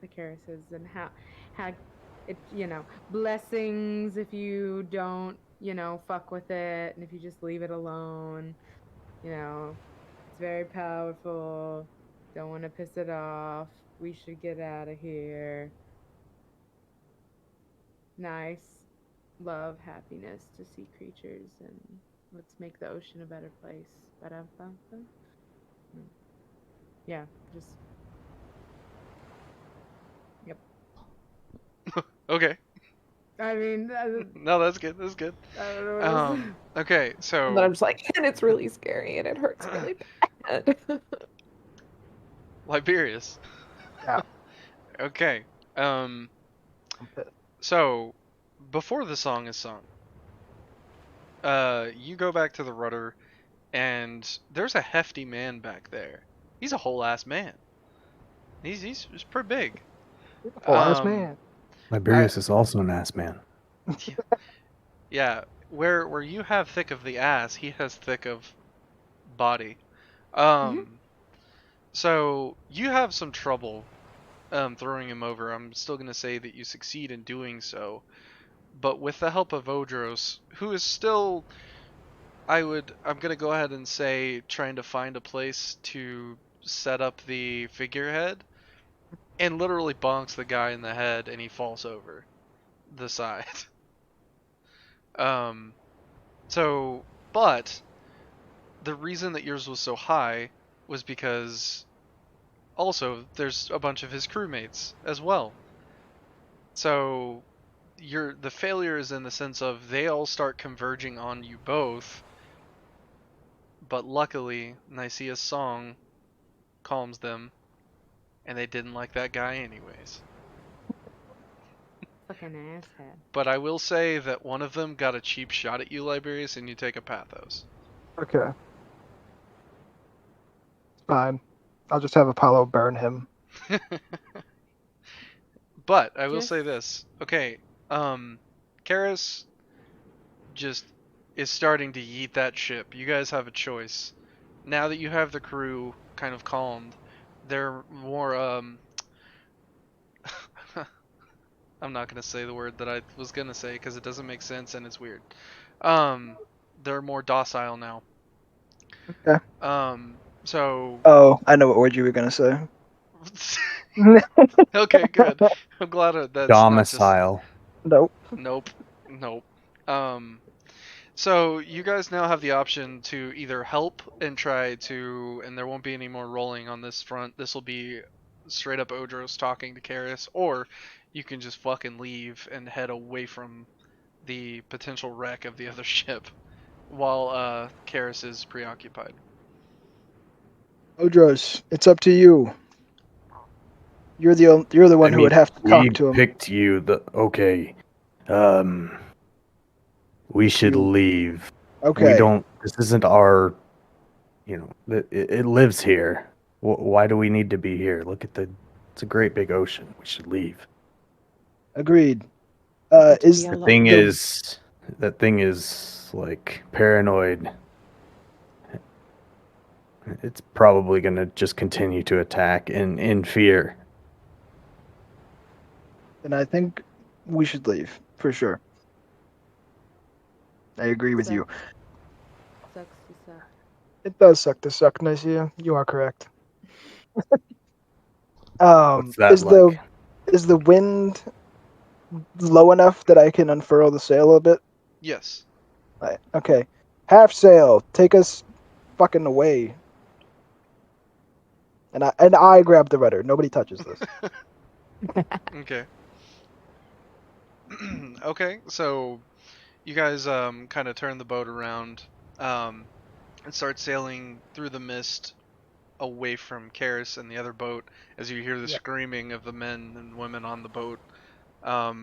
the Karis is and how it, blessings if you don't fuck with it, and if you just leave it alone, it's very powerful. Don't want to piss it off. We should get out of here. Nice. Love, happiness to sea creatures, and let's make the ocean a better place. Ba-da-ba-ba. Yeah, just. Yep. Okay. I mean, No, that's good. That's good. I don't know what else. Okay, And then I'm so just like, and it's really scary and it hurts really bad. Liberius. Yeah. Okay. So before the song is sung, you go back to the rudder, and there's a hefty man back there. He's a whole ass man. He's pretty big. Oh, ass man. Liberius is also an ass man. Yeah, where you have thick of the ass, he has thick of body. So you have some trouble throwing him over. I'm still gonna say that you succeed in doing so, but with the help of Odros, who is still, I'm gonna go ahead and say, trying to find a place to set up the figurehead, and literally bonks the guy in the head, and he falls over the side. So, but the reason that yours was so high was because also there's a bunch of his crewmates as well. So the failure is in the sense of they all start converging on you both, but luckily Nicaea's song calms them, and they didn't like that guy anyways. Fucking asshat. But I will say that one of them got a cheap shot at you, Liberius, and you take a pathos. Okay. Fine. I'll just have Apollo burn him. But I will say this. Okay, Karis just is starting to yeet that ship. You guys have a choice. Now that you have the crew kind of calmed, they're more I'm not gonna say the word that I was gonna say because it doesn't make sense and it's weird. They're more docile now. Okay. So. Oh, I know what word you were gonna say. Okay, good. I'm glad that's Domicile. Nope. Nope. Nope. So you guys now have the option to either help and try to, and there won't be any more rolling on this front. This will be straight up Odros talking to Karis, or you can just fucking leave and head away from the potential wreck of the other ship while Karis is preoccupied. Odros, it's up to you. You're the one who would have to talk to him. We picked you. Okay. We should leave. Okay. We don't. This isn't our. It lives here. Why do we need to be here? Look at it's a great big ocean. We should leave. Agreed. That thing is like paranoid. It's probably gonna just continue to attack in fear. And I think we should leave for sure. I agree with you. Sucks to suck. It does suck to suck, Nicaea. You are correct. What's that is the wind low enough that I can unfurl the sail a bit? Yes. Right. Okay. Half sail. Take us fucking away. And I grab the rudder. Nobody touches this. Okay. Okay, so you guys kind of turn the boat around and start sailing through the mist away from Karis and the other boat as you hear the screaming of the men and women on the boat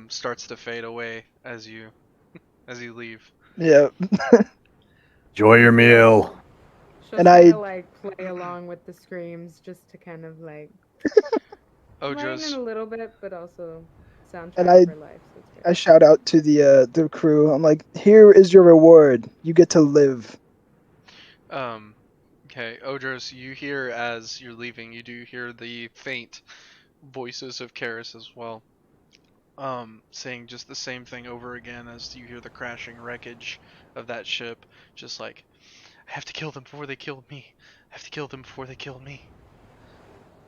starts to fade away as you leave. Yeah. Enjoy your meal. She'll And kind of like play along with the screams just to kind of like lighten it a little bit, but also soundtrack for life. So it's I shout out to the crew. I'm like, here is your reward. You get to live. Okay, Odros, you hear as you're leaving, you do hear the faint voices of Karis as well. saying just the same thing over again as you hear the crashing wreckage of that ship, just like, I have to kill them before they kill me. I have to kill them before they kill me.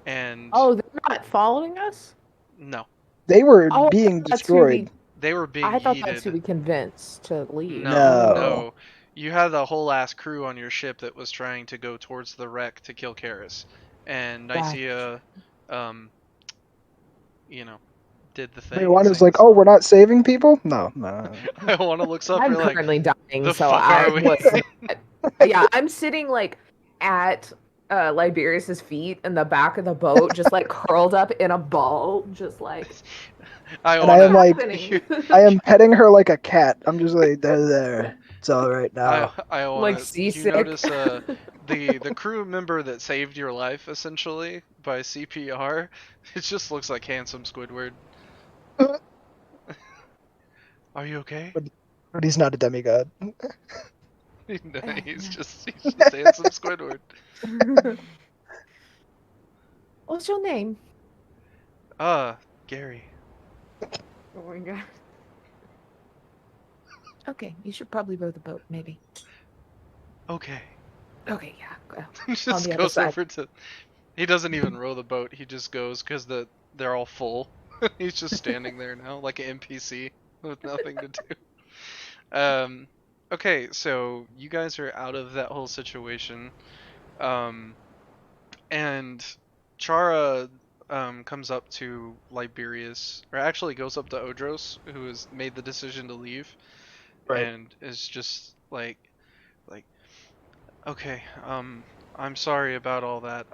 And Oh, they're not following us? no, They were Oh, being that's who we. destroyed. they were being I thought that's who yeeted. we convinced to leave. No, No. you had a whole ass crew on your ship that was trying to go towards the wreck to kill Karis, and Nicaea, um, you know, did the thing. One was sang the like, "Oh, we're song. not saving people." No, no. Iwana looks up. I'm You're like, currently dying, the so fuck I are we? was not. Yeah, I'm sitting like at Liberius's feet in the back of the boat, just like curled up in a ball, just like And I am Iwana, like, you, I am petting her like a cat. I'm just like, there. It's all right now. like Iwana, you seasick. notice the crew member that saved your life essentially by CPR. It just looks like handsome Squidward. Are you okay? But he's not a demigod. No, he's just handsome Squidward. What's your name? Gary. Oh my god. Okay, you should probably row the boat, maybe. Okay. Okay, yeah. Go. He On just the other goes side. over to. He doesn't even row the boat. He just goes because they're all full. He's just standing there now like an NPC with nothing to do. Okay, so you guys are out of that whole situation. And Chara comes up to Liberius, or actually goes up to Odros, who has made the decision to leave, Right. and is just like, okay, I'm sorry about all that.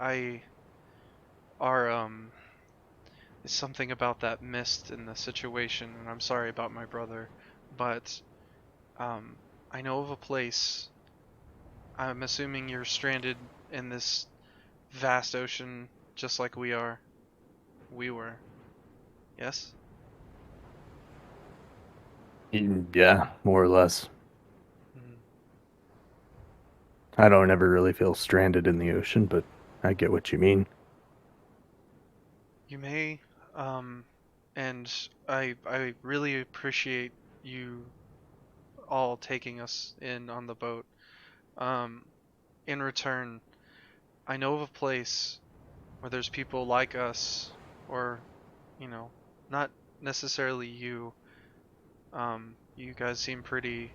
It's something about that mist in the situation, and I'm sorry about my brother, but I know of a place. I'm assuming you're stranded in this vast ocean, just like we are. We were. Yes? Yeah, more or less. Mhm. I don't ever really feel stranded in the ocean, but I get what you mean. You may, and I really appreciate you all taking us in on the boat. In return, I know of a place where there's people like us, or, not necessarily you. You guys seem pretty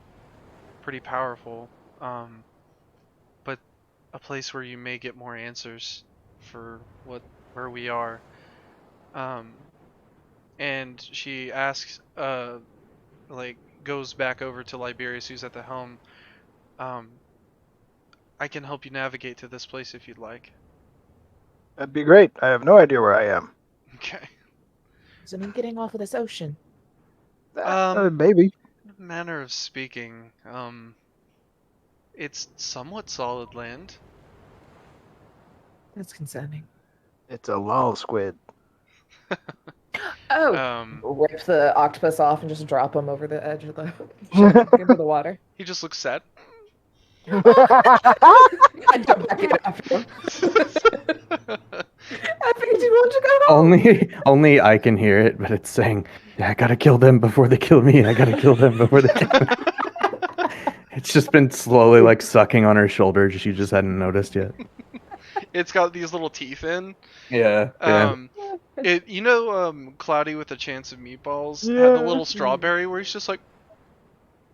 powerful. But a place where you may get more answers for where we are. And she asks, goes back over to Liberius, who's at the helm. Um, I can help you navigate to this place if you'd like. That'd be great. I have no idea where I am. Okay. So I'm getting off of this ocean. Maybe. Manner of speaking, it's somewhat solid land. That's concerning. It's a lull squid. Oh, rip the octopus off and just drop him over the edge of the ship into the water. He just looks sad. I jump back in after him. I figured you wanted to go home. Only I can hear it, but it's saying, "Yeah, I gotta kill them before they kill me. I gotta kill them before they kill me." It's just been slowly like sucking on her shoulder. She just hadn't noticed yet. It's got these little teeth in. Yeah. Cloudy with a Chance of Meatballs had the Yeah. little strawberry where he's just like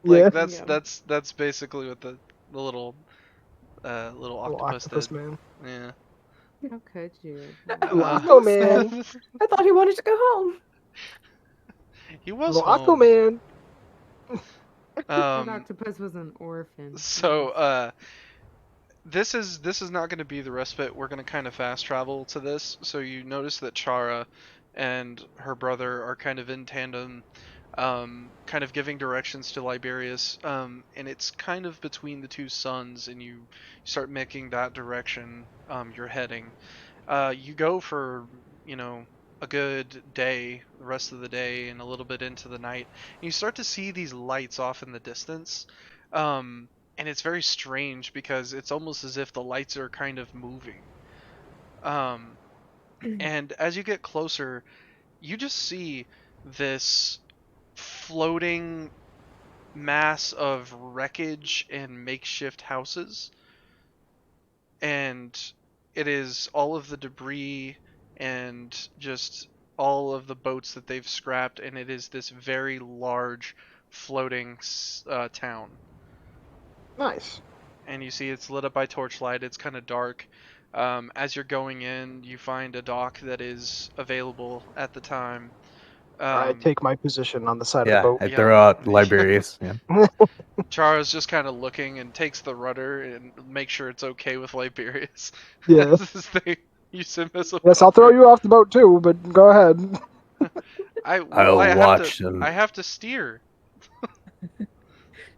Yeah. that's basically what the little Little octopus did. man. Yeah. How could you? Aqua man. I thought he wanted to go home. He was Little home. Aqua man. That octopus was an orphan. So this is not going to be the respite. We're going to kind of fast travel to this. So you notice that Chara and her brother are kind of in tandem, kind of giving directions to Liberius, and it's kind of between the two suns, and you start making that direction you're heading. You go for, a good day, the rest of the day, and a little bit into the night, and you start to see these lights off in the distance. And it's very strange because it's almost as if the lights are kind of moving. And as you get closer, you just see this floating mass of wreckage and makeshift houses, and it is all of the debris and just all of the boats that they've scrapped, and it is this very large floating town. Nice. And you see it's lit up by torchlight. It's kind of dark. As you're going in, you find a dock that is available at the time. I take my position on the side Yeah, of I Yeah. throw out Liberius. Yeah. the boat. Chara's just kind of looking and takes the rudder and makes sure it's okay with Liberius. Yeah. As they use him as a Yes, I'll throw buffer. you off the boat too, but go ahead. I'll watch them. I have to steer.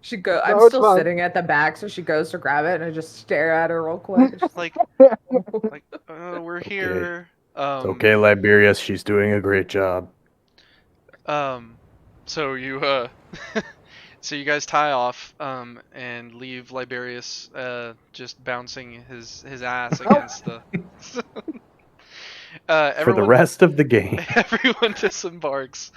She go. No, I'm it's still fine. sitting at the back, so she goes to grab it, and I just stare at her real quick. Just Like we're Okay. here. It's okay, Liberius. She's doing a great job. So you so you guys tie off and leave Liberius just bouncing his ass against the For the everyone rest of the game. everyone disembarks.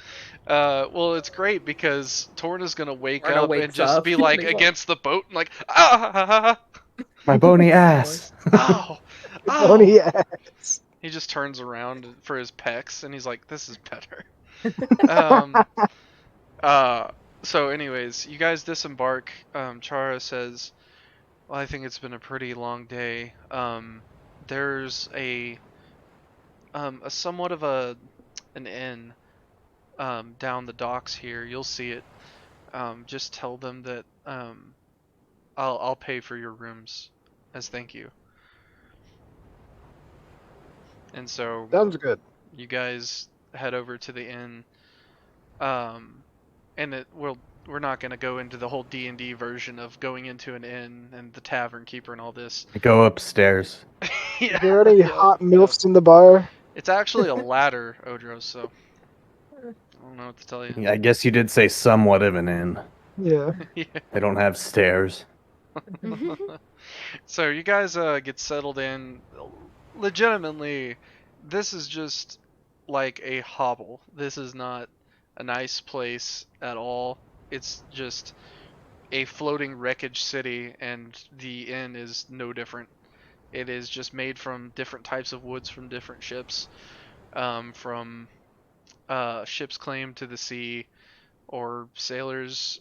Well, it's great because Torna's gonna wake Torna up and wakes just up, be and like he's like- against the boat and like ah My bony ass. ow ow. Bony ass. He just turns around for his pecs and he's like, this is better. So anyways, you guys disembark. Chara says, well, I think it's been a pretty long day. There's a somewhat of an inn down the docks here. You'll see it. Just tell them that I'll pay for your rooms as thank you. And so Sounds good. you guys head over to the inn. And we're not going to go into the whole D&D version of going into an inn and the tavern keeper and all this. I go upstairs. Yeah. Are there any hot milfs in the bar? It's actually a ladder, Odros, so I don't know what to tell you. I guess you did say somewhat of an inn. Yeah. Yeah. They don't have stairs. So you guys get settled in. Legitimately, this is just like a hovel. This is not a nice place at all. It's just a floating wreckage city, and the inn is no different. It is just made from different types of woods from different ships, from ships claimed to the sea, or sailors,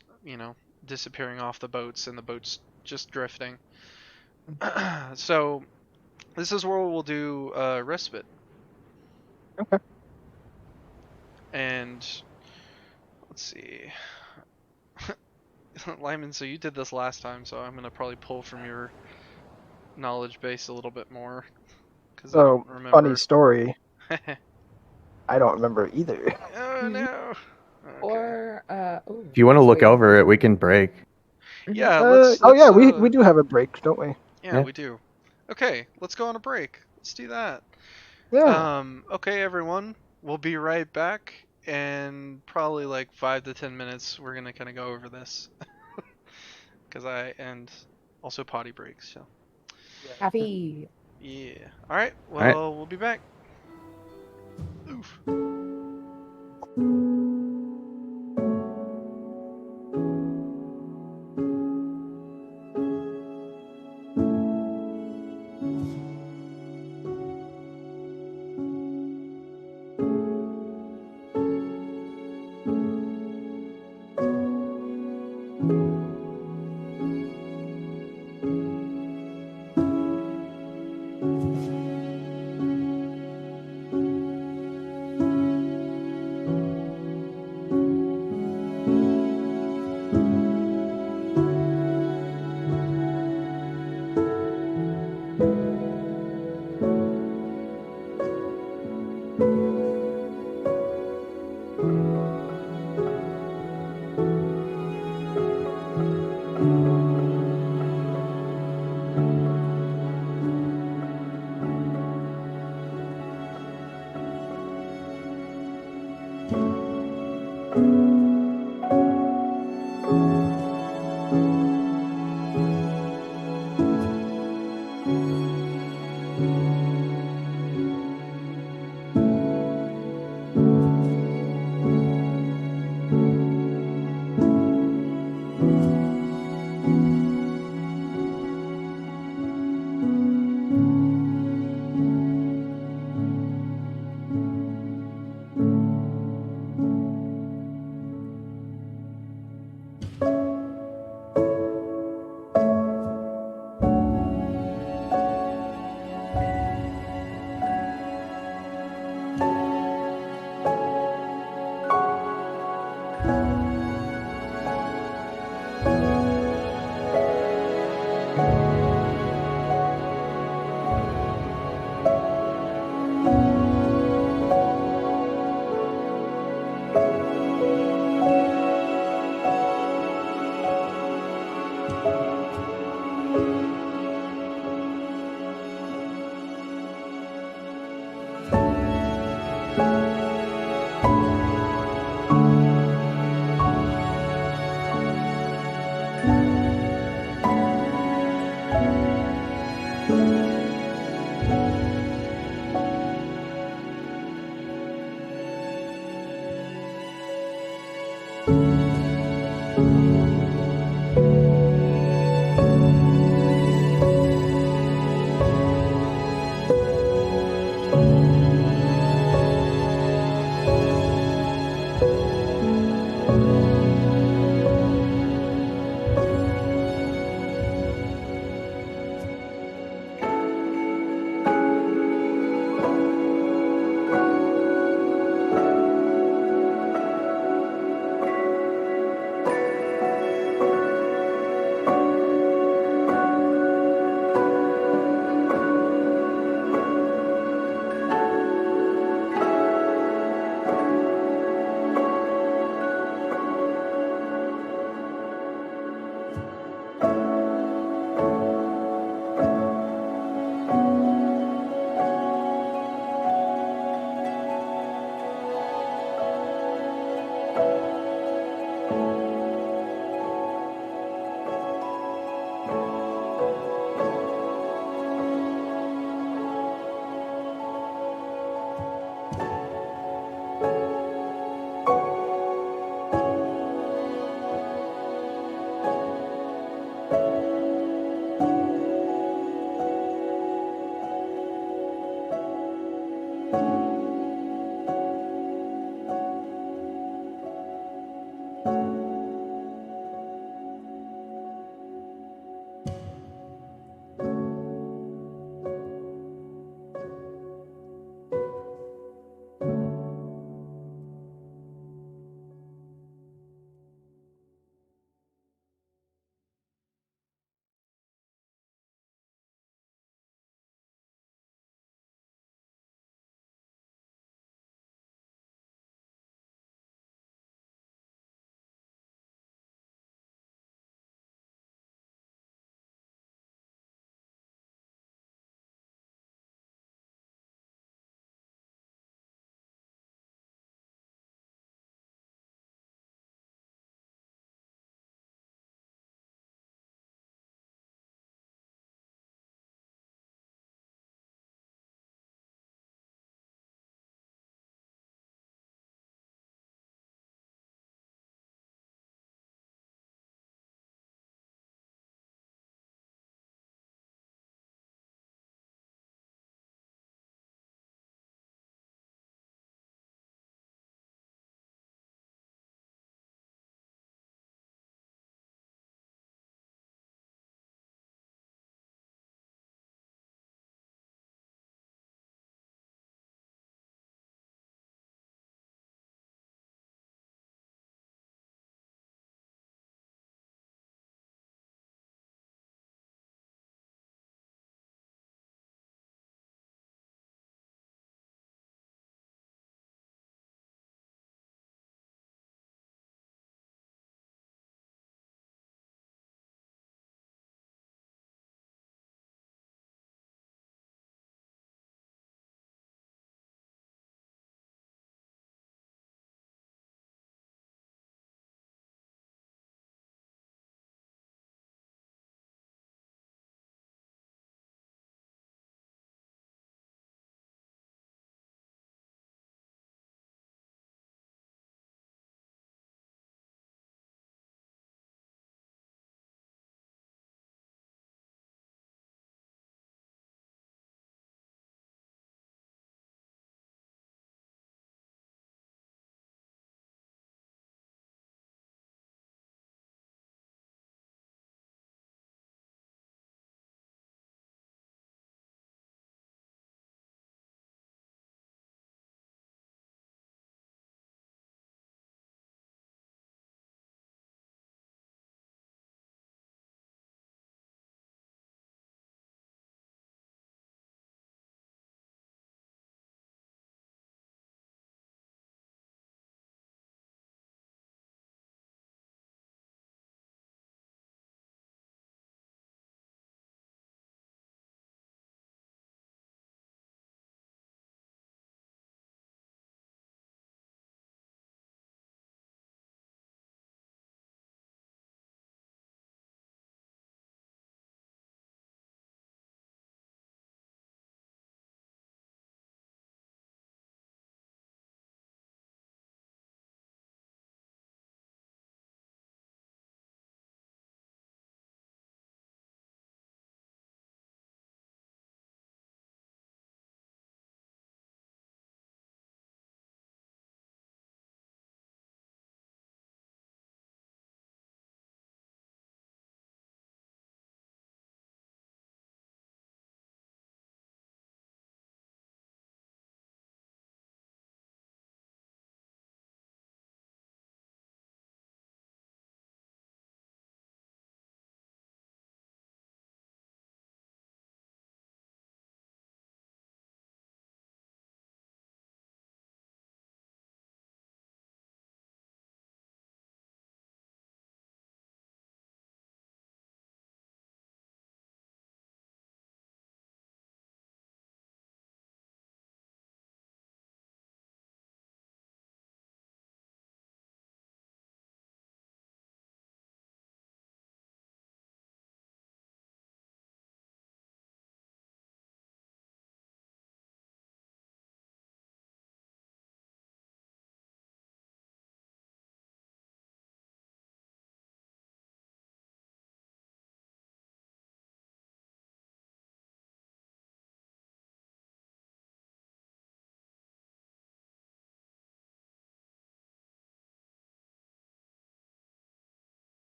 disappearing off the boats and the boats just drifting. So this is where we'll do respite. Okay. And let's see. Lyman, so you did this last time, so I'm gonna probably pull from your knowledge base a little bit more. Cause I So, don't remember. funny story. I don't remember either. Oh no. Okay. Or ooh, If you want to look wait. over it, we can break. Yeah, Oh yeah, we do have a break, don't we? Yeah, Yeah. we do. Okay, let's go on a break. Let's do that. Yeah. Okay, everyone. We'll be right back, and probably like 5 to 10 minutes. We're gonna kind of go over this, and also potty breaks. So Happy. yeah. All right. Well, right. we'll be back. Oof.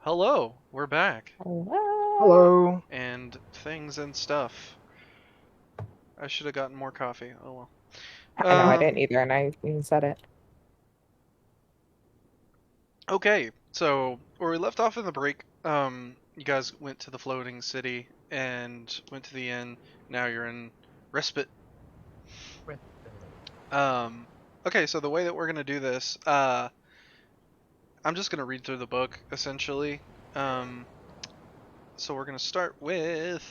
Hello, we're back. Hello. And things and stuff. I should have gotten more coffee. Oh well. I know I didn't either, and I even said it. Okay, so where we left off in the break, you guys went to the floating city and went to the inn. Now you're in respite. Okay, so the way that we're gonna do this, I'm just gonna read through the book essentially. So we're gonna start with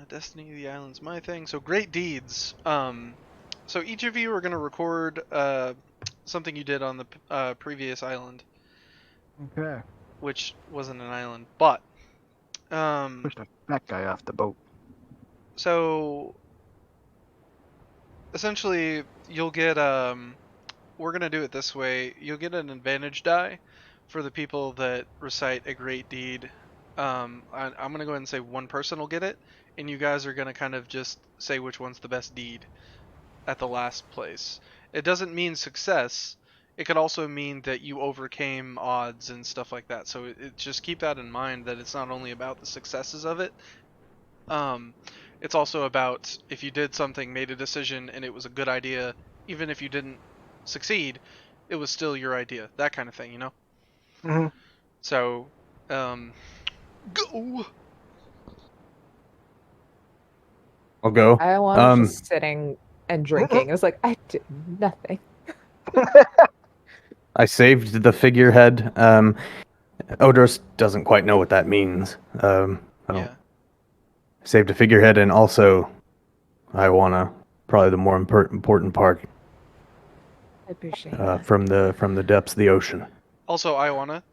Destiny of the Island's my thing. So great deeds. So each of you are gonna record something you did on the previous island, Okay. which wasn't an island, but Pushed that guy off the boat. so essentially you'll get we're gonna do it this way. You'll get an advantage die for the people that recite a great deed. I'm gonna go ahead and say one person will get it, and you guys are gonna kind of just say which one's the best deed at the last place. It doesn't mean success. It could also mean that you overcame odds and stuff like that. So just keep that in mind, that it's not only about the successes of it. It's also about if you did something, made a decision, and it was a good idea, even if you didn't succeed, it was still your idea. That kind of thing, you know? Mm-hmm. So, go! I'll go. I was just sitting and drinking. It was like, I did nothing. I saved the figurehead. Odros doesn't quite know what that means. I don't Yeah. saved a figurehead, and also I wanna probably the more important part I appreciate that. from the depths of the ocean. Also, Iwana,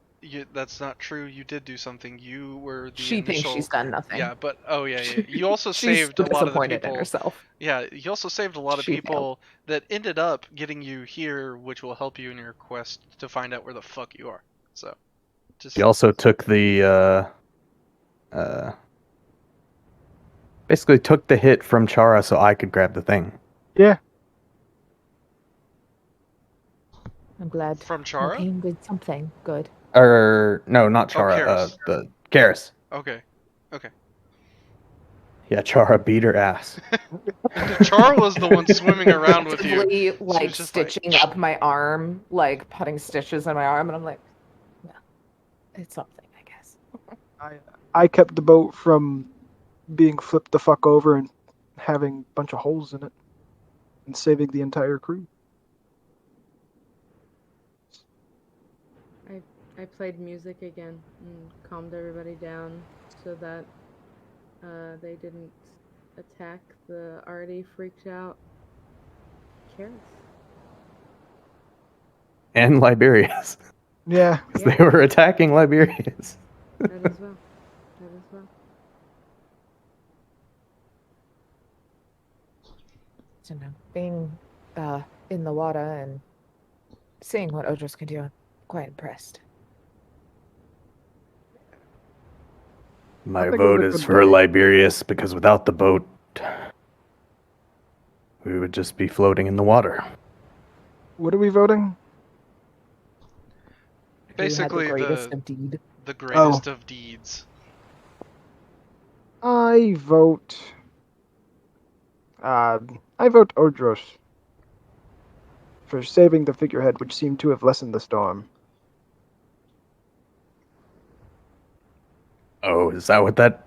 that's not true. You did do something. You were the She initial... thinks she's done nothing. Yeah, but yeah. You also She's saved so a lot of the disappointed in people. herself. Yeah, you also saved a lot of She people that ended up getting you here, which will help you in your quest to find out where the fuck you are. So, just He also took the basically took the hit from Chara so I could grab the thing. Yeah. I'm glad from Chara. Martine did something good. Or no, not Oh, Chara. Karis. The Karis. Okay. Yeah, Chara beat her ass. Chara was the one swimming around with you. Actively, She like was just like, stitching up my arm, like putting stitches in my arm, and I'm like, no, it's something, I guess. I kept the boat from being flipped the fuck over and having a bunch of holes in it, and saving the entire crew. I played music again and calmed everybody down so that they didn't attack the already freaked out Karis. And Liberius. Yeah. 'Cause they were attacking Liberius. That as well. That as well. So no, being in the water and seeing what Odros can do, I'm quite impressed. My think it vote was a is good for day. Liberius because without the boat, we would just be floating in the water. What are we voting? basically Who had the greatest of deed. the greatest of deeds. I vote Odros for saving the figurehead, which seemed to have lessened the storm. Oh, is that what that?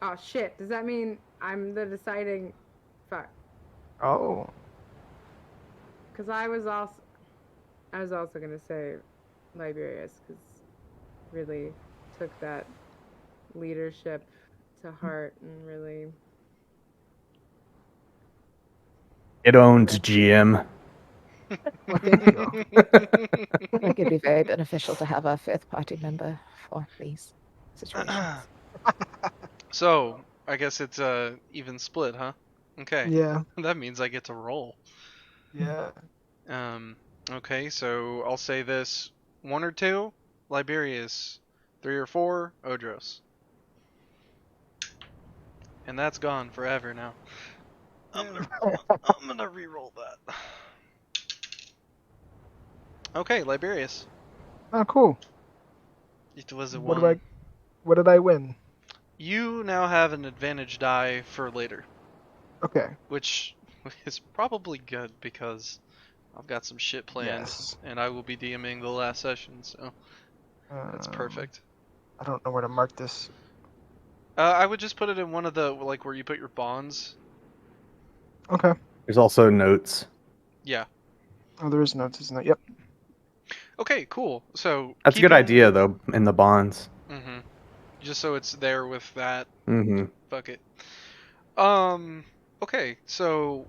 Oh shit! Does that mean I'm the deciding? Fuck. Oh. Because I was also gonna say Liberius, because really took that leadership to heart and really. It owned GM. Well, thank you. I think it'd be very beneficial to have a fifth party member for these situations. So, I guess it's even split, huh? Okay. Yeah. That means I get to roll. Yeah. Okay, so I'll say this: 1 or 2, Liberius; 3 or 4, Odros. And that's gone forever now. I'm gonna re-roll that. Okay, Liberius. Oh, cool. It was a What 1. do what did I win? You now have an advantage die for later, Okay. which is probably good because I've got some shit planned, Yes. and I will be DMing the last session, so that's Um, perfect. I don't know where to mark this. I would just put it in one of the, like, where you put your bonds. Okay. There's also notes. Yeah. Oh, there is notes, isn't it? Yep. Okay, cool. So That's a good idea, though, in the bonds. Mm-hmm. Just so it's there with that. Mm-hmm. Fuck it. Okay, so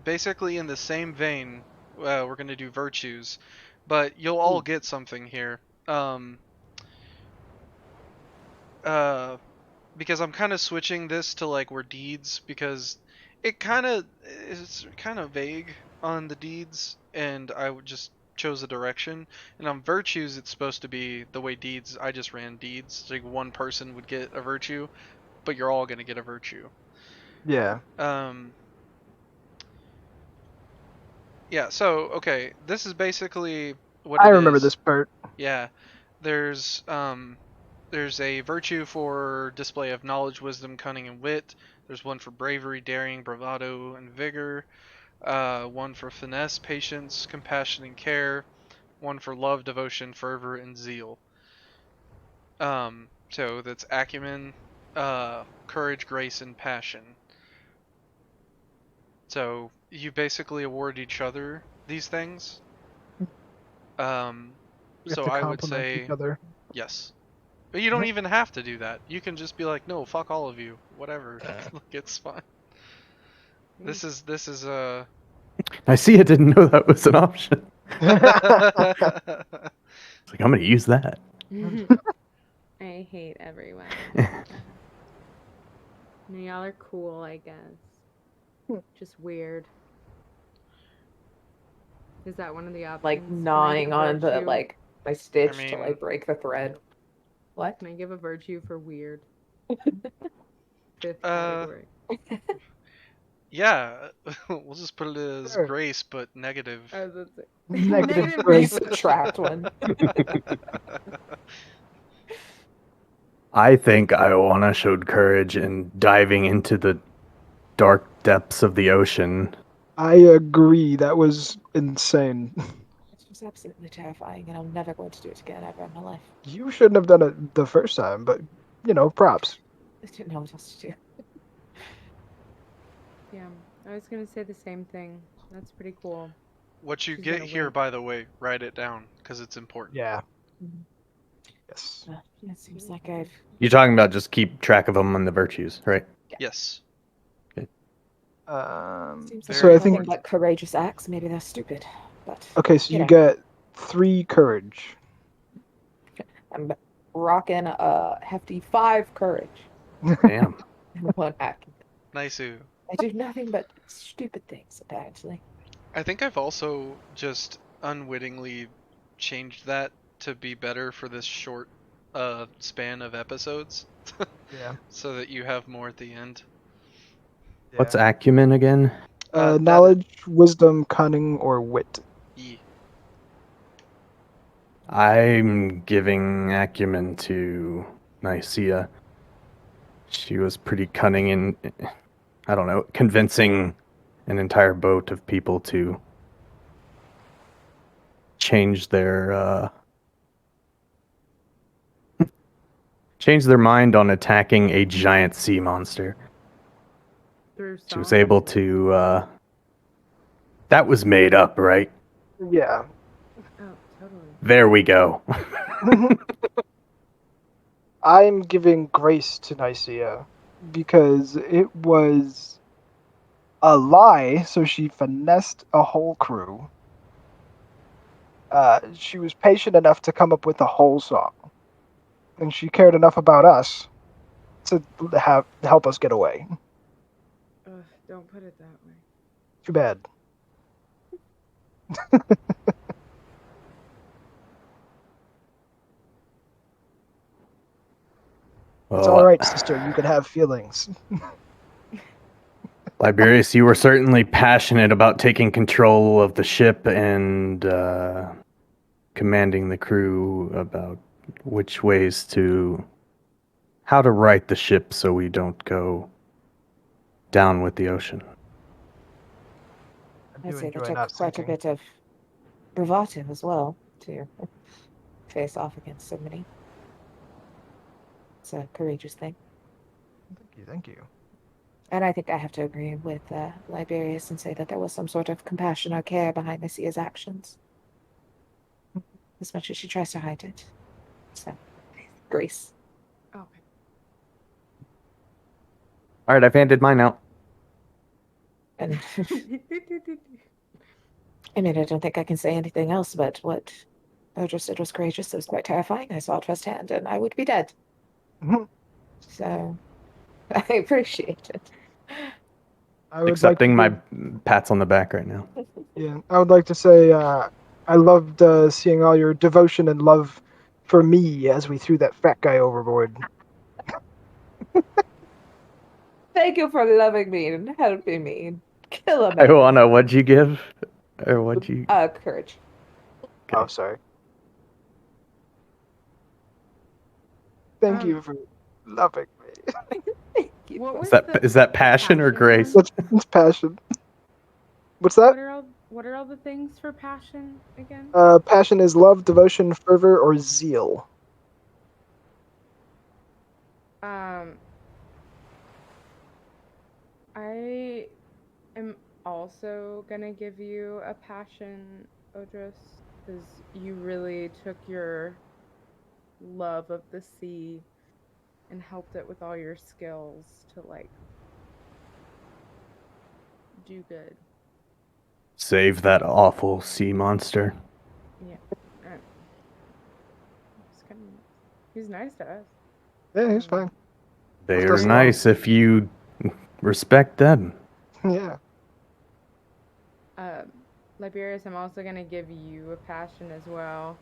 basically in the same vein, we're gonna do virtues, but you'll all get something here. Uh, because I'm kind of switching this to like where deeds, because it kind of is kind of vague on the deeds, and I just chose a direction. And on virtues, it's supposed to be the way deeds. I just ran deeds. Like one person would get a virtue, but you're all gonna get a virtue. Yeah. Yeah, so okay, this is basically what I it remember is. this part. Yeah. There's a virtue for display of knowledge, wisdom, cunning, and wit. There's one for bravery, daring, bravado, and vigor. One for finesse, patience, compassion, and care. One for love, devotion, fervor, and zeal. So that's acumen, courage, grace, and passion. So you basically award each other these things. We have So to I would compliment say each other. yes. But you don't even have to do that. You can just be like, no, fuck all of you. Whatever. Like, it's fine. This is I see. I didn't know that was an option. It's like, I'm going to use that. I hate everyone. Y'all are cool, I guess. Just weird. Is that one of the options? Like Can I give gnawing a on the virtue? like my stitch I to mean- like break the thread. What? Can I give a virtue for weird? 5th Uh, category. Yeah, we'll just put it as Sure. grace, but negative. I was about to say. Negative Negative grace. Subtract one. I think Ioana showed courage in diving into the dark depths of the ocean. I agree. That was insane. It was absolutely terrifying, and I'm never going to do it again ever in my life. You shouldn't have done it the first time, but props. I didn't know what else to do. Yeah, I was gonna say the same thing. That's pretty cool. What you She's get gonna here, win. by the way, write it down because it's important. Yeah. Mhm. Yes. It seems like I've. You're talking about just keep track of them on the virtues, right? Yes. Seems like So I nothing think. but courageous acts. Maybe they're stupid, but Okay, so you know. get 3 courage. I'm rocking a hefty 5 courage Damn. and 1 act. Nice. I do nothing but stupid things, apparently. I think I've also just unwittingly changed that to be better for this short span of episodes, Yeah. so that you have more at the end. What's acumen again? That Knowledge, wisdom, cunning, or wit. E. I'm giving acumen to Nicaea. She was pretty cunning in, I don't know, convincing an entire boat of people to change their mind on attacking a giant sea monster. Through She was song? able to. That was made up, right? Yeah. Oh, totally. There we go. I'm giving grace to Nicaea because it was a lie, so she finessed a whole crew. She was patient enough to come up with a whole song, and she cared enough about us to help us get away. Ugh, don't put it that way. Too bad. It's Well, all right, sister. You can have feelings. Liberius, you were certainly passionate about taking control of the ship and commanding the crew about how to right the ship so we don't go down with the ocean. I I'd do say that enjoy took not quite a sinking. bit of bravado as well to face off against so many. It's a courageous thing. Thank you. And I think I have to agree with Liberius and say that there was some sort of compassion or care behind Nicaea's actions, as much as she tries to hide it. So, grace. Okay. All right, I've handed mine out. And I mean, I don't think I can say anything else, but what Odris did was courageous. It was quite terrifying. I saw it firsthand, and I would be dead. Mhm. So, I appreciate it. I would Accepting like my to pats on the back right now. Yeah, I would like to say I loved seeing all your devotion and love for me as we threw that fat guy overboard. Thank you for loving me and helping me kill a I man. wanna. What'd you give? Or what'd you? Courage. Oh, Okay. sorry. Thank you for loving me. Thank you. What was Is that the passion or grace? one? That's passion. What's that? What are all the things for passion again? Passion is love, devotion, fervor, or zeal. I am also gonna give you a passion, Odris, because you really took your love of the sea and helped it with all your skills to like do good. Save that awful sea monster. Yeah. He's nice to us. Yeah, he's fine. They Left are us alone. nice if you respect them. Yeah. Liberius, I'm also gonna give you a passion as well.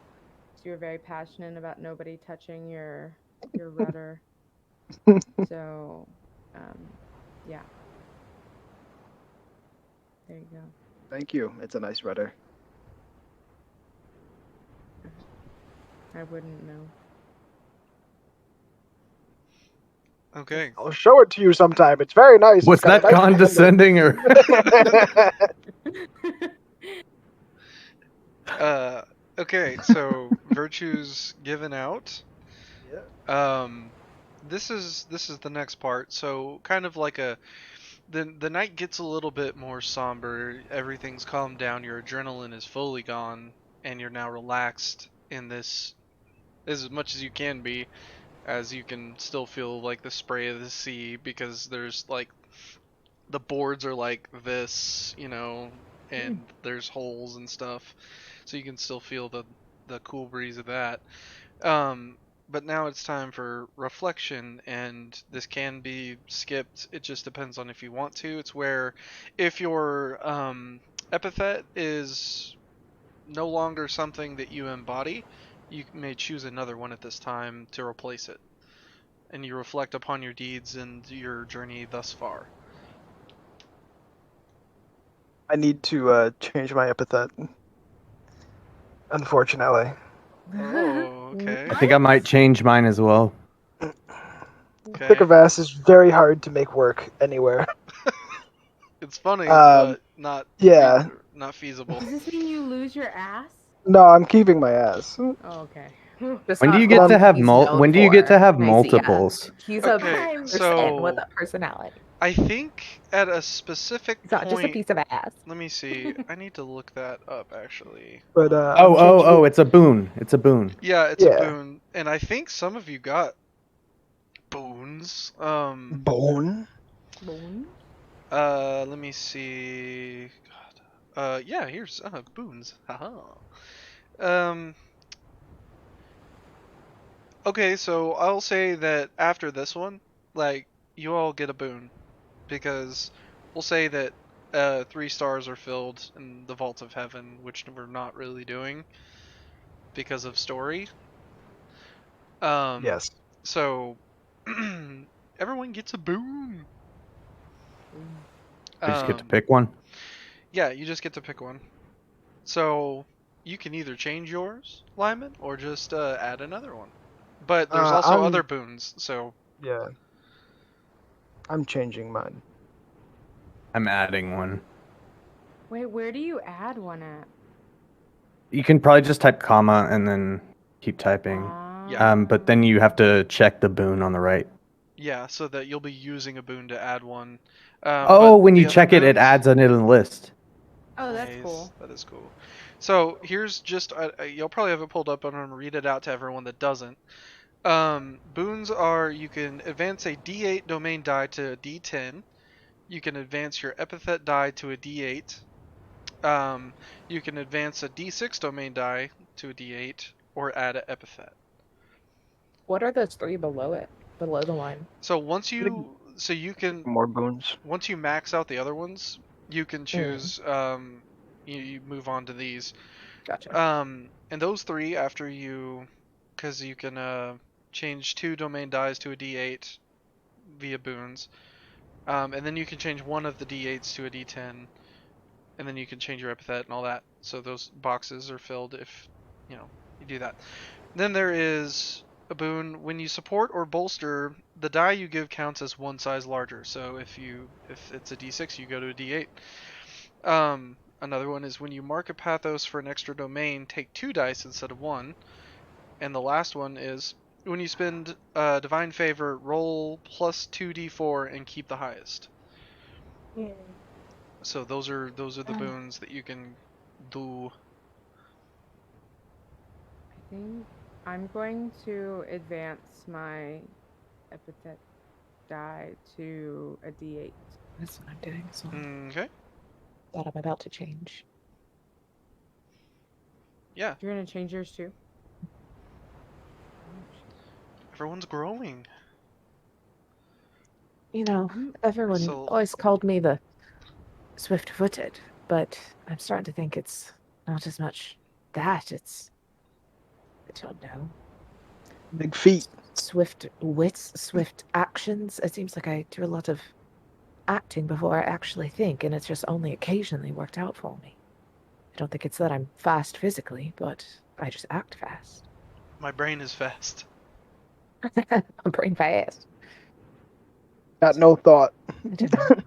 So you're very passionate about nobody touching your rudder. So, yeah. There you go. Thank you. It's a nice rudder. I wouldn't know. Okay. I'll show it to you sometime. It's very nice. Was It's got that a nice condescending or? Okay, so virtues given out. Yeah. This is the next part. So kind of like the night gets a little bit more somber. Everything's calmed down. Your adrenaline is fully gone, and you're now relaxed in this as much as you can be, as you can still feel like the spray of the sea because there's like the boards are like this, and there's holes and stuff, so you can still feel the cool breeze of that. But now it's time for reflection, and this can be skipped. It just depends on if you want to. It's where if your epithet is no longer something that you embody, you may choose another one at this time to replace it. And you reflect upon your deeds and your journey thus far. I need to change my epithet. Unfortunately. Oh, okay. I think I might change mine as well. Thick of ass is very hard to make work anywhere. It's funny, but not yeah. not feasible. Does this mean you lose your ass? No, I'm keeping my ass. Oh, okay. That's When do not you get to all have he's known when do you get to for, have Nicaea. multiples? He's a Okay, person with so a personality. I think at a specific He's not just a point, piece of ass. let me see. I need to look that up actually. But Oh, I'm changing it. it's a boon. It's a boon. Yeah, it's a Yeah. boon, and I think some of you got boons. Bone? Bone? Let me see. God. Yeah, here's boons. Haha. Um. Okay, so I'll say that after this one, like, you all get a boon. Because we'll say that 3 stars are filled in the Vault of Heaven, which we're not really doing because of story. Yes. So everyone gets a boon. You just get to Um, pick one. Yeah, you just get to pick one. So you can either change yours, Lyman, or just add another one. But there's also other boons, so Yeah. I'm changing mine. I'm adding one. Wait, where do you add one at? You can probably just type comma and then keep typing. Yeah. But then you have to check the boon on the right. yeah, so that you'll be using a boon to add one. Oh, But when you the other check it, it boons- adds it in the list. Oh, that's Nice, cool. That is cool. So here's just you'll probably have it pulled up, and I'm gonna read it out to everyone that doesn't. Boons are you can advance a D8 domain die to a D10. You can advance your epithet die to a D8. You can advance a D6 domain die to a D8 or add an epithet. What are those three below it? Below the line. So you can More boons. once you max out the other ones, you can choose you move on to these. Gotcha. And those three after you cuz you can change 2 domain dies to a D8 via boons. And then you can change one of the D8s to a D10, and then you can change your epithet and all that. So those boxes are filled if you do that. Then there is a boon when you support or bolster, the die you give counts as one size larger. So if it's a D6, you go to a D8. Another one is when you mark a pathos for an extra domain, take 2 dice instead of 1. And the last one is when you spend divine favor, roll plus 2d4 and keep the highest. So those are the boons that you can do. I think I'm going to advance my epithet die to a D8. That's what I'm doing. So Okay. that I'm about to change. Yeah. You're gonna change yours too? Everyone's growing. You know, everyone So- always called me the swift-footed, but I'm starting to think it's not as much that. It's, I don't know, Big feet. swift wits, swift actions. It seems like I do a lot of acting before I actually think, and it's just only occasionally worked out for me. I don't think it's that I'm fast physically, but I just act fast. My brain is fast. I'm brain fast. Got no thought. I don't know.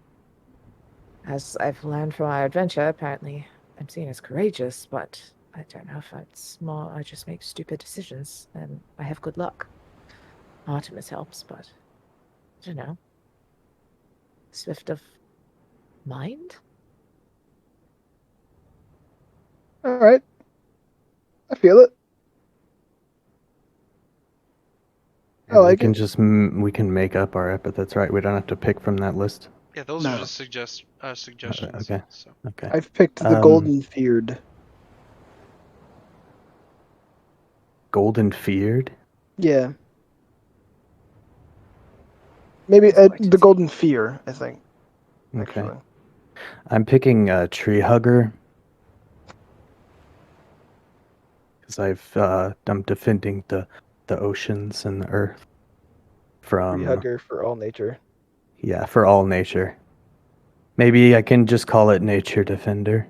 As I've learned from our adventure, apparently I'm seen as courageous, but I don't know if it's more I just make stupid decisions and I have good luck. Artemis helps, but I don't know. Swift of mind? All right. I feel it. I And we like can it. just we can make up our epithets, right? We don't have to pick from that list. Yeah, those No. are just suggestions. Okay. So. Okay. I've picked the golden feared. Golden feared. Yeah. Maybe That's quite the easy. golden fear, I think. Okay. Actually. I'm picking a tree hugger because I'm defending the oceans and the earth from Hugger for all nature. yeah, for all nature. Maybe I can just call it nature defender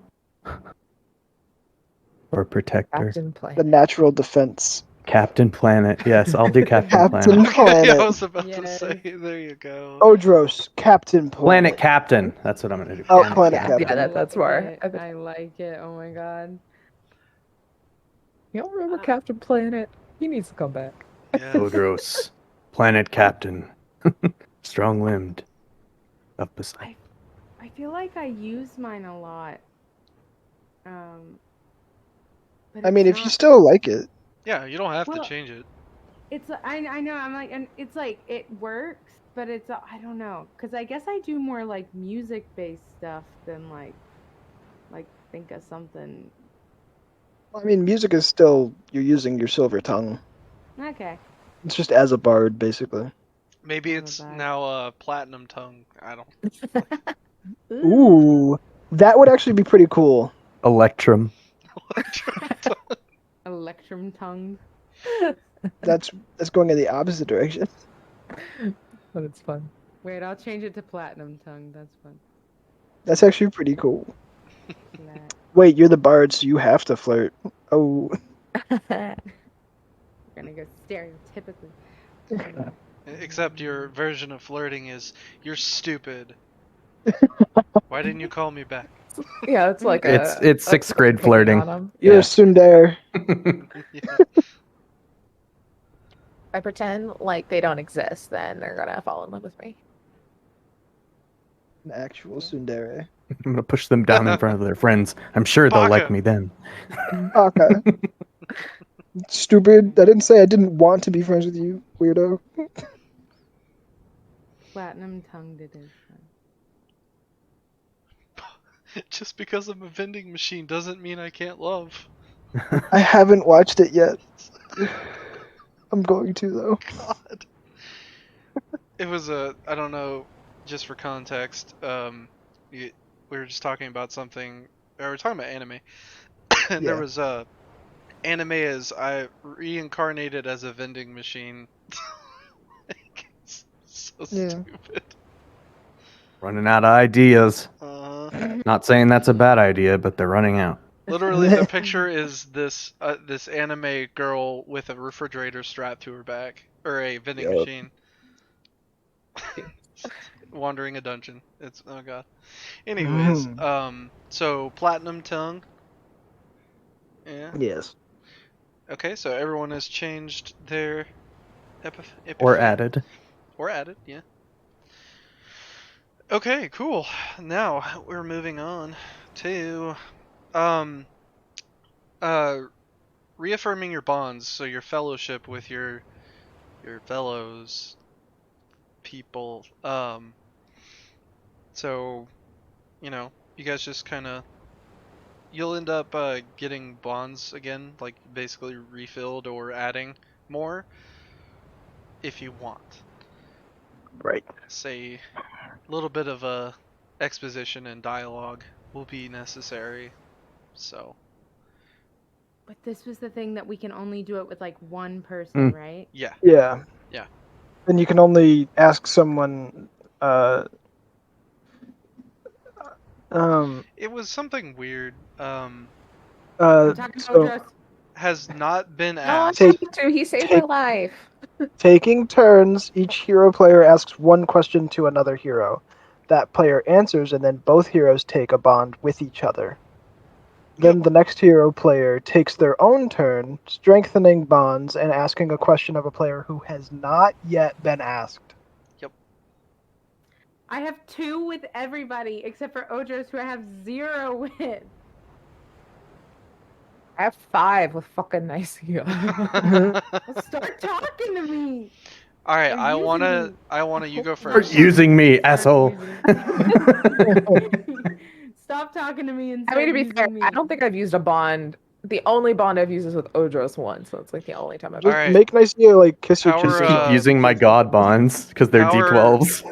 or protector. Captain The Planet. natural defense. Captain Planet. Yes, I'll do Captain Captain Planet. Planet. yeah, I was about to Yes. say. There you go. Odros, Captain Planet Planet. Captain. That's what I'm gonna do. Oh, Planet Planet Captain. Captain. Yeah, that's I where like it. I like it. Oh my god. You don't remember Captain Planet? He needs to come back. Yes. Odros. Planet Captain. Strong limbed. Up beside. I feel like I use mine a lot. But I mean, it's if you not- still like it. Yeah, you don't have to Well, change it. It's I know I'm like, and it's like it works, but it's I don't know, because I guess I do more like music based stuff than like think of something. I mean, music is still, you're using your silver tongue. Okay. It's just as a bard, basically. Maybe Not it's bad. now platinum tongue. I don't. Ooh, that would actually be pretty cool. Electrum. Electrum tongue. That's going in the opposite direction. But it's fun. Wait, I'll change it to platinum tongue. That's fun. That's actually pretty cool. Flat. Wait, you're the bard, so you have to flirt. Oh, We're gonna go stereotypically. Except your version of flirting is, you're stupid. Why didn't you call me back? Yeah, it's like It's a sixth like grade picking flirting. on 'em. you're Yeah. a tsundere. Yeah. I pretend like they don't exist, then they're gonna fall in love with me. An actual tsundere. I'm gonna push them down in front of their friends. I'm sure they'll like Baka. me then. Okay. Stupid. I didn't say I didn't want to be friends with you, weirdo. Platinum tongue did his thing. Just because I'm a vending machine doesn't mean I can't love. I haven't watched it yet. I'm going to though. God. It was I don't know, just for context, we were just talking about something, or we were talking about anime, and there Yeah. was anime as I reincarnated as a vending machine. Like, it's so Yeah. stupid. Running out of ideas. Uh, Not saying that's a bad idea, but they're running out. literally, the picture is this this anime girl with a refrigerator strapped to her back, or a vending Yup. machine, wandering a dungeon. It's, oh god. Anyways, so platinum tongue. Yeah. Yes. Okay, so everyone has changed their Or epithet. added. Or added, yeah. Okay, cool. Now we're moving on to uh reaffirming your bonds, so your fellowship with your fellows people. So, you know, you guys just kind of, you'll end up getting bonds again, like basically refilled or adding more if you want. Right. Say a little bit of a exposition and dialogue will be necessary. So, But this was the thing that we can only do it with like one person, Mm. right? yeah. Yeah. Yeah. And you can only ask someone. It was something weird. I'm talking to So Odros. Has not been No, I asked. Take- talked to. He saved my take- life. taking turns, each hero player asks one question to another hero. That player answers, and then both heroes take a bond with each other. Then the next hero player takes their own turn, strengthening bonds and asking a question of a player who has not yet been asked. I have 2 with everybody except for Odros, who I have 0 with. I have 5 with fucking Nicaea. Well, start talking to me. All right, You're I using wanna, me. you go Start first. using me, Start asshole. using me. Stop talking to me and I mean, start to be using fair, me. I don't think I've used a bond. The only bond I've used is with Odros once, so it's like the only time I've. Just Alright. make Nicaea like kiss your Our, cheek. Just or keep something. using my god bonds because they're Our- D12s.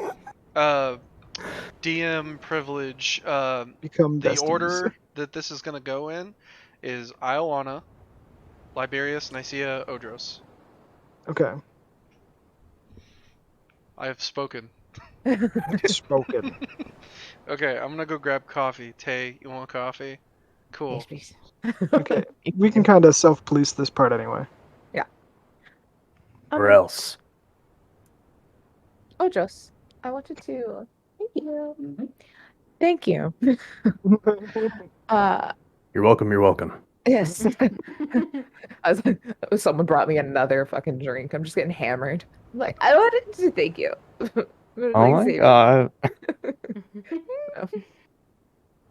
DM privilege. Become The besties. order that this is gonna go in is Ioana, Liberius, Nicaea, Odros. Okay. I have spoken. Spoken. Okay, I'm gonna go grab coffee. Tay, you want coffee? Cool. Yes, please. Okay. We can kind of self-police this part anyway. Or else. Odros, I wanted to thank you. Thank you. You're welcome, you're welcome. Yes. Someone brought me another fucking drink. I'm just getting hammered. I'm like, I wanted to thank you. Oh my god.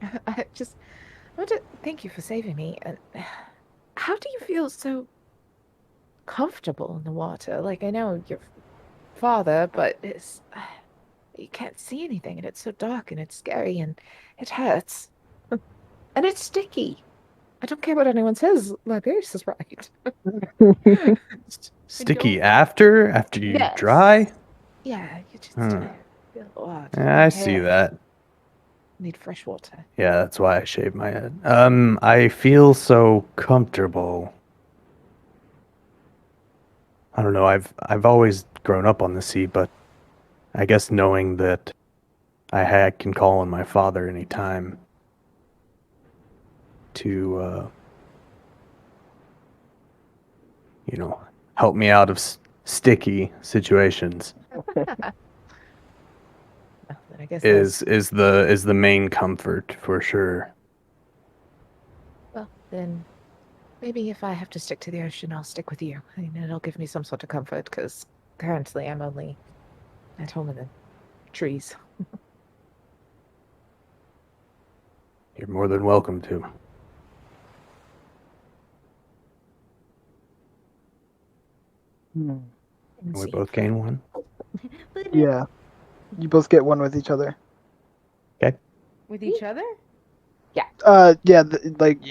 I want to thank you for saving me. And how do you feel so comfortable in the water? Like, I know your father, but it's you can't see anything, and it's so dark, and it's scary, and it hurts, and it's sticky. I don't care what anyone says. Liberius is right. Sticky after you Yes. dry? Yeah, you just Hmm. feel the water. Yeah, I see that. Need fresh water. Yeah, that's why I shaved my head. I feel so comfortable. I don't know, I've always grown up on the sea, but I guess knowing that I can call on my father anytime to, help me out of sticky situations. Well, then I guess Is the main comfort for sure. well, then maybe if I have to stick to the ocean, I'll stick with you. I mean, it'll give me some sort of comfort because currently I'm only at home in the trees. You're more than welcome to. And We see. both gain one. Yeah. You both get one with each other. With each other? Yeah, Yeah.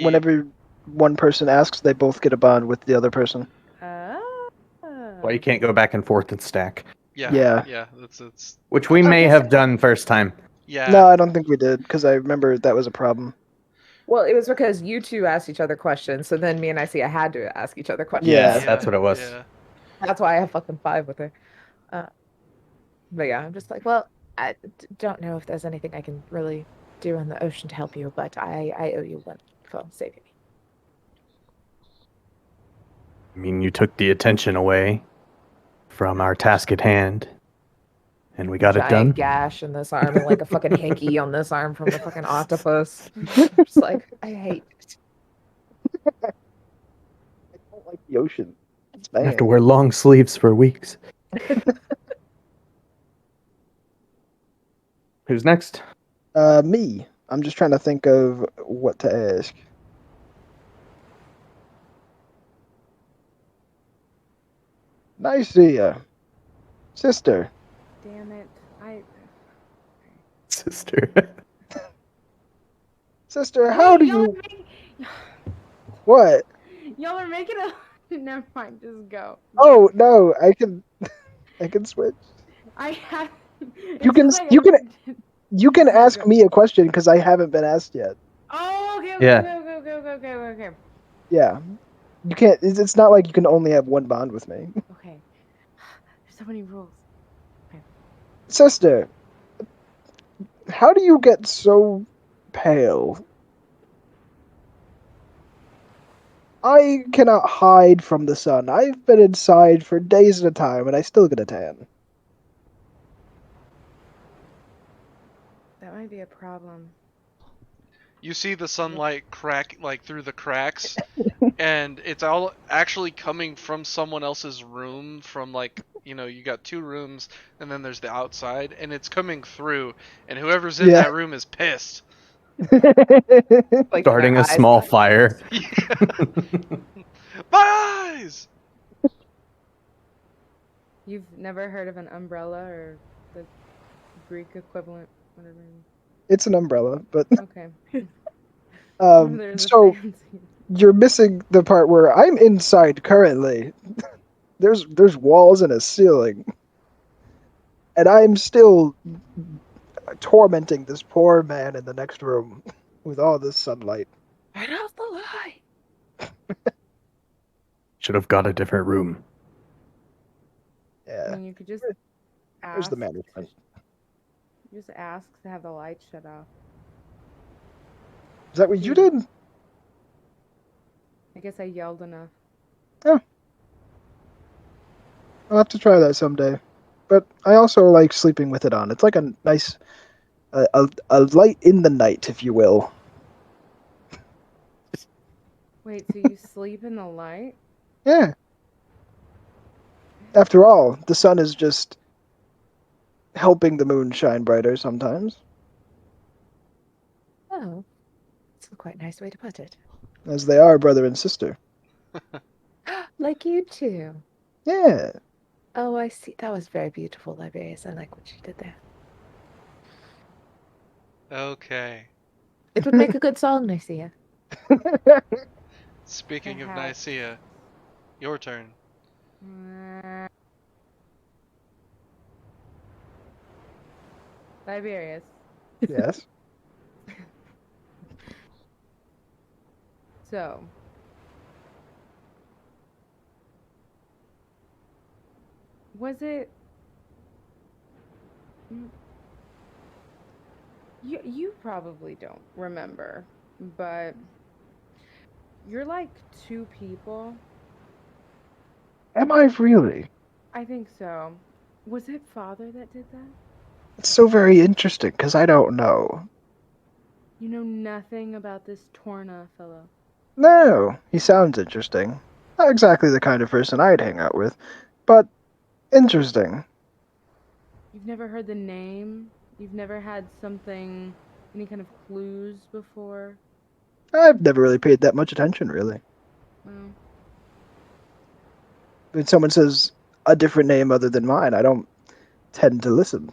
whenever one person asks, they both get a bond with the other person. Well, you can't go back and forth and stack, Yeah. Yeah. Yeah. That's which we may have done first time. yeah. No, I don't think we did, because I remember that was a problem. Well, it was because you two asked each other questions, so then me and I had to ask each other questions. Yeah. That's what it was. Yeah. That's why I have fucking 5 with her. But yeah, I'm just like, well, I don't know if there's anything I can really do in the ocean to help you, but I owe you one for saving me. I mean, you took the attention away from our task at hand, and we got it Giant done. gash in this arm and like a fucking hanky on this arm from the fucking octopus. Just like, I hate it. I don't like the ocean. It's I have to bad. wear long sleeves for weeks. Who's next? Me. I'm just trying to think of what to ask. Nicaea. Sister. Damn it. Sister. Sister, how do y'all you... are making- What? Y'all are making a. Never mind. Just go. Oh, no, I can switch. I have. You can you can ask me a question because I haven't been asked yet. Oh, okay, Yeah. okay. Yeah. You can't it's not like you can only have one bond with me. Okay. There's so many rules. Sister, how do you get so pale? I cannot hide from the sun. I've been inside for days at a time and I still get a tan. That might be a problem. You see the sunlight crack like through the cracks, and it's all actually coming from someone else's room. From like you got 2 rooms, and then there's the outside, and it's coming through, and whoever's in Yeah. that room is pissed. Like Starting their a eyes small got- fire. My eyes. You've never heard of an umbrella or the Greek equivalent, whatever. It's an umbrella, but Okay. There's a so fancy. you're missing the part where I'm inside currently. There's walls and a ceiling. And I'm still tormenting this poor man in the next room with all this sunlight. Turn off the light. Should have got a different room. I Yeah. mean, you could just There's ask. the management. Just ask to have the light shut off. Is that what you did? I guess I yelled enough. I'll have to try that someday. But I also like sleeping with it on. It's like a nice, a light in the night, if you will. Wait, so you sleep in the light? Yeah. After all, the sun is just helping the moon shine brighter sometimes, Oh, that's a quite nice way to put it. as they are brother and sister. Like you two. Yeah. Oh, I see. That was very beautiful, Liberius. I like what you did there. Okay. It would make a good song, Nicaea. Speaking of Perhaps. Nicaea, your turn. Liberius. Yes. So. Was it. You probably don't remember, but you're like two people. Am I really? I think so. Was it father that did that? It's so very interesting because I don't know. You know nothing about this Torna fellow. No, he sounds interesting. Not exactly the kind of person I'd hang out with, but interesting. You've never heard the name? You've never had something, any kind of clues before? I've never really paid that much attention, really. Well, When someone says a different name other than mine, I don't tend to listen.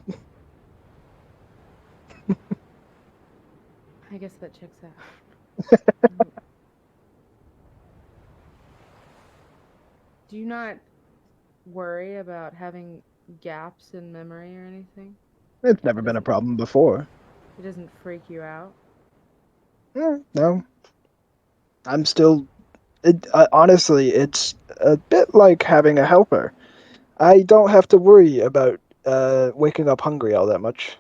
I guess that checks out. Do you not worry about having gaps in memory or anything? It's never been a problem before. It doesn't freak you out? No. I'm still. Honestly, it's a bit like having a helper. I don't have to worry about waking up hungry all that much.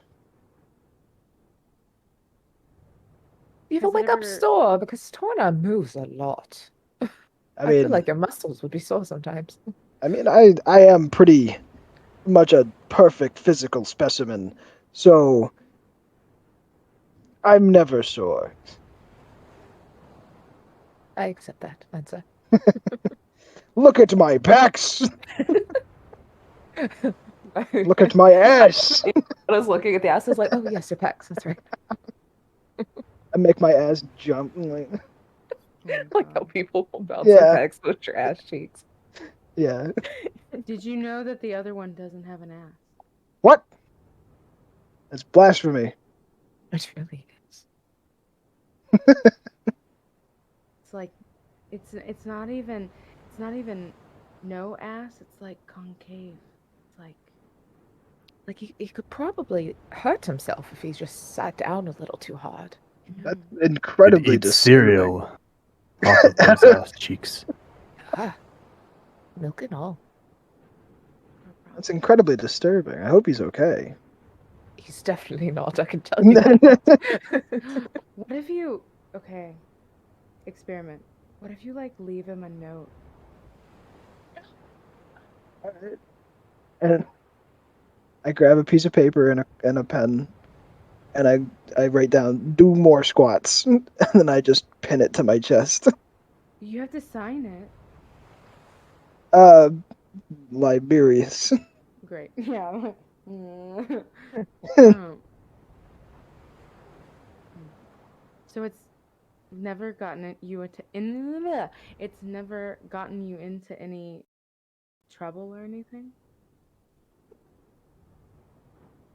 You Has can it wake up ever- sore because Torna moves a lot. I I mean, feel like your muscles would be sore sometimes. I am pretty much a perfect physical specimen, so I'm never sore. I accept that answer. Look at my pecs. Look at my ass. I was looking at the ass. I was like, oh yes, your pecs. That's right. I make my ass jump. Like, Oh my Like how God. people bounce Yeah. their pecs with your ass cheeks. yeah. Did you know that the other one doesn't have an ass? What? That's blasphemy. It really is. It's like it's not even no ass, it's like concave. It's Like he could probably hurt himself if he just sat down a little too hard. That's It incredibly eats disturbing. cereal off of those ass cheeks. Ah, milk and all. That's incredibly disturbing. I hope he's okay. He's definitely not. I can tell you that. What if you okay, experiment. What if you like leave him a note? Alright. And I grab a piece of paper and a pen, and I write down "do more squats," and then I just pin it to my chest. You have to sign it. Liberius. Great. Yeah. Um, so it's never gotten you it's never gotten you into any trouble or anything?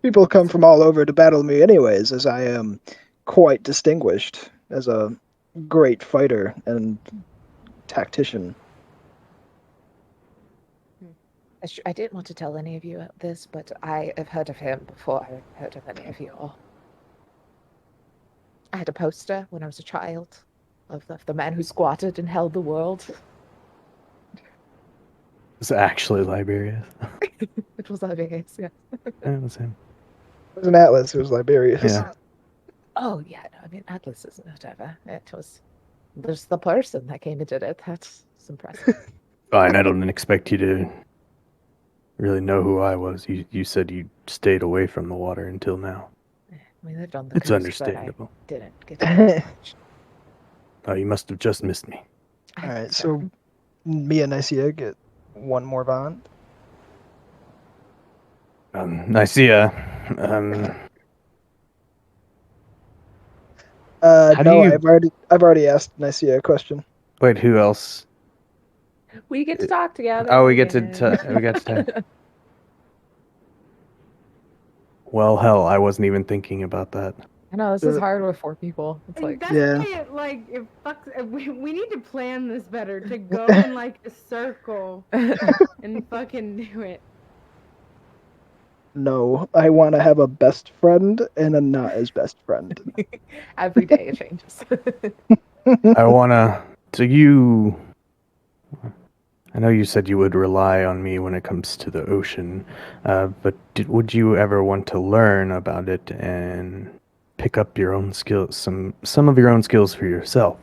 People come from all over to battle me, anyways, as I am quite distinguished as a great fighter and tactician. I didn't want to tell any of you this, but I have heard of him before I heard of any of you all. I had a poster when I was a child of the man who squatted and held the world. It's actually Liberius. It was Ambience, yeah. Yeah, it was him. It was an atlas. It was Liberius. Yeah. Oh yeah, no, I mean Atlas is whatever. It was there's the person that came and did it. That's impressive. Fine, I don't expect you to really know who I was. You said you stayed away from the water until now. We lived on the It's coast, understandable. but I didn't get to know much. Oh, you must have just missed me. I All right, think so me and Nicaea get one more bond. Nicaea, How do No, you- I've already asked Nicaea a question. wait, who else? we get to talk together. Oh, we get to again. we get to. Well, hell, I wasn't even thinking about that. I know this is Uh, hard with 4 people. It's like That's Yeah. why it, like it fucks. We need to plan this better to go in like a circle and fucking do it. No, I want to have a best friend and a not as best friend. every day it changes. I wanna. So you. I know you said you would rely on me when it comes to the ocean, but would you ever want to learn about it and pick up your own skills, some of your own skills for yourself.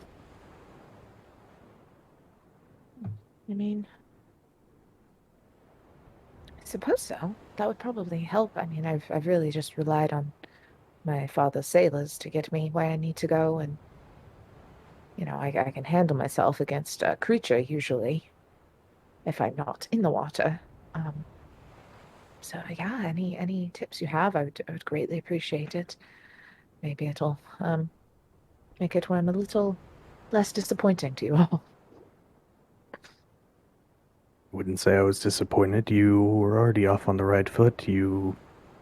I mean, I suppose so. That would probably help. I mean, I've really just relied on my father's sailors to get me where I need to go, and I can handle myself against a creature usually if I'm not in the water. So yeah, any tips you have, I would greatly appreciate it. Maybe it'll make it where I'm a little less disappointing to you all. Wouldn't say I was disappointed. You were already off on the right foot. You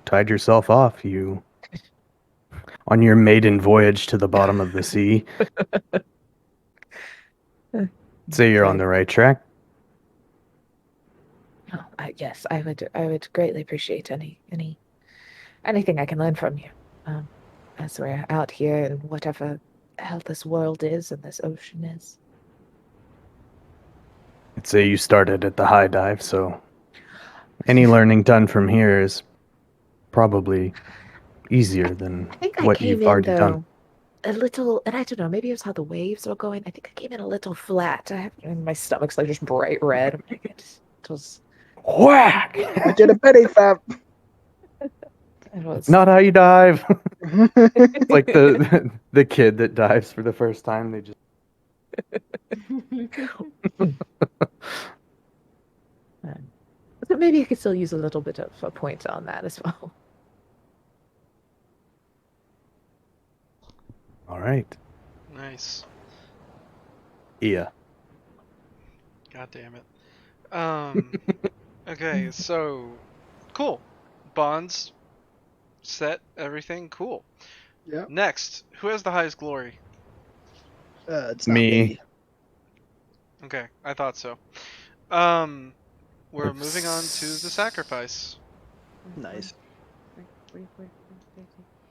tied yourself off. You on your maiden voyage to the bottom of the sea. Say you're on the right track. Oh, yes, I would greatly appreciate anything I can learn from you. As we're out here in whatever hell this world is and this ocean is. I'd say you started at the high dive, so any learning done from here is probably easier than I think I what came you've in already though done. a little, and I don't know, maybe it was how the waves were going. I think I came in a little flat. And my stomach's like just bright red. I'm like, it was. Whack! Get a penny fap. It was. Not how you dive. It's like the kid that dives for the first time. They just So maybe I could still use a little bit of a point on that as well. all right. Nice. Yeah. God damn it. Okay, so cool. Bonds set, everything cool. Yeah. Next, who has the highest glory? It's not Me. me. Okay, I thought so. We're moving on to the sacrifice. Nice.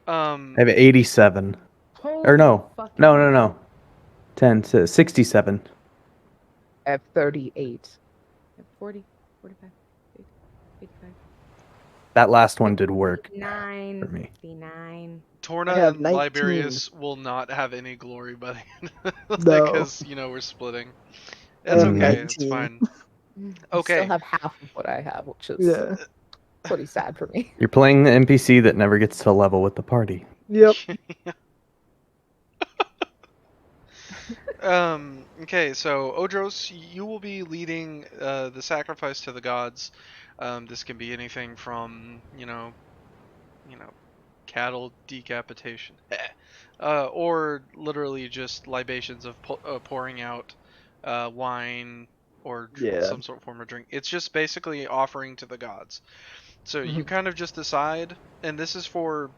I have 87. Or no. No. 10 to 67. I have 38. 40, 45, 55. That last one did work 9, for me. 59. Torna I have and 19. Liberius will not have any glory by the end No. because, we're splitting. It's have okay, it's 19. fine. I Okay. still have half of what I have, which is Yeah. pretty sad for me. You're playing the NPC that never gets to level with the party. Yep. Okay, so Odros, you will be leading the sacrifice to the gods. This can be anything from, cattle decapitation, or literally just libations of pouring out wine or Yeah. some sort of form of drink. It's just basically offering to the gods. So you kind of just decide, and this is for,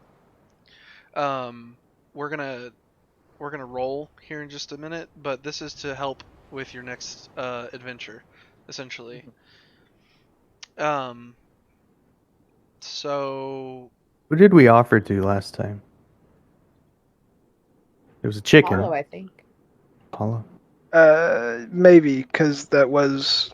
we're gonna roll here in just a minute, but this is to help with your next adventure, essentially. So Who did we offer to last time? It was a chicken. Apollo, I think. Apollo. Maybe because that was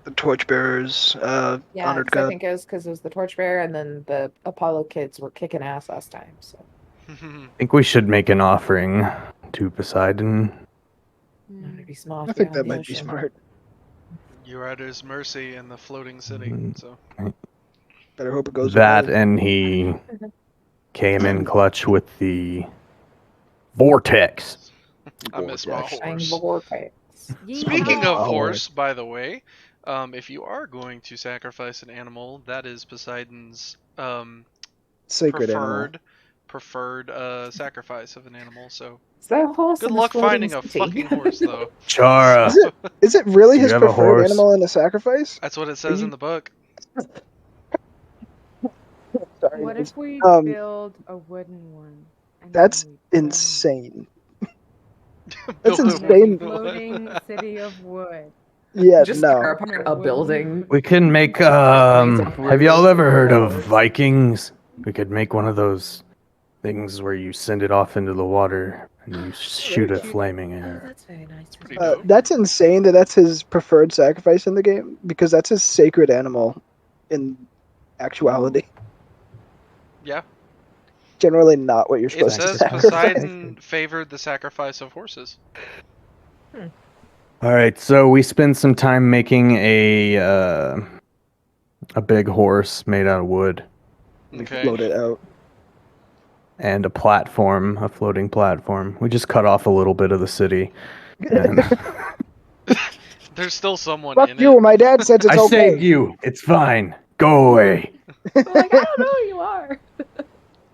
the torchbearers. Yeah, Honored 'cause I God. think it was because it was the torchbearer, and then the Apollo kids were kicking ass last time. So I think we should make an offering to Poseidon. that would be smart. I think yeah, that the might be ocean. smart. you're at his mercy in the floating city. Mhm. So Better hope it goes That well. and he came in clutch with the vortex. I miss my Vortex. Shining horse. vortex. Speaking of Yeehaw. horse, by the way, if you are going to sacrifice an animal, that is Poseidon's Sacred animal. preferred sacrifice of an animal. So So horse good in the luck floating finding a city. fucking horse, though. Chara. Is it really Do you his have a preferred horse? animal in a sacrifice? That's what it says you- in the book. Sorry. What guys. if we Um, build a wooden one? and That's then we burn it? insane. That's Build a insane. wooden Floating one. city of wood. Yeah, Just no. tear apart a building. We can make have y'all ever heard of Vikings? We could make one of those things where you send it off into the water and you shoot it flaming Oh, air. that's very nice. Pretty dope. That's insane that that's his preferred sacrifice in the game because that's his sacred animal in actuality. Yeah. generally not what you're It supposed to says sacrifice. Poseidon favored the sacrifice of horses. All right, so we spend some time making a big horse made out of wood We Okay. float it out. and a platform, a floating platform. We just cut off a little bit of the city. And There's still someone Fuck in you! it. My dad says it's I okay. saved you. It's fine. Go away. I'm like, I don't know who you are.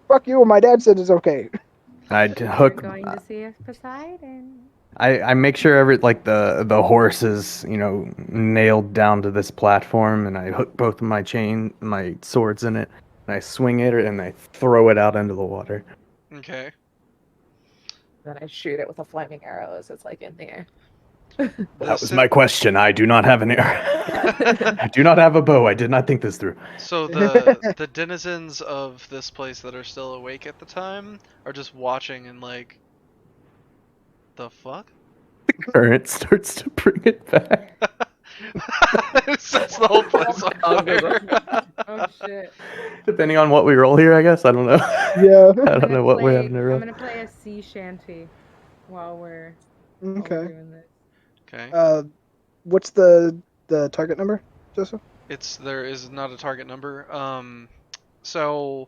Fuck you! My dad said it's okay. I'd We're hook. going to see if Poseidon. I make sure the horse is nailed down to this platform, and I hook both of my swords in it, and I swing it and I throw it out into the water. Okay. Then I shoot it with a flaming arrow as it's like in the air. That was my question. I do not have an arrow. I do not have a bow. I did not think this through. So the denizens of this place that are still awake at the time are just watching and like, the fuck? Current starts to bring it back. It sets the whole place on fire. Oh shit. Depending on what we roll here, I guess. I don't know. Yeah. I don't know what we have to I'm roll. gonna play a sea shanty while we're Okay. doing this. Okay. What's the target number, Joseph? There is not a target number. So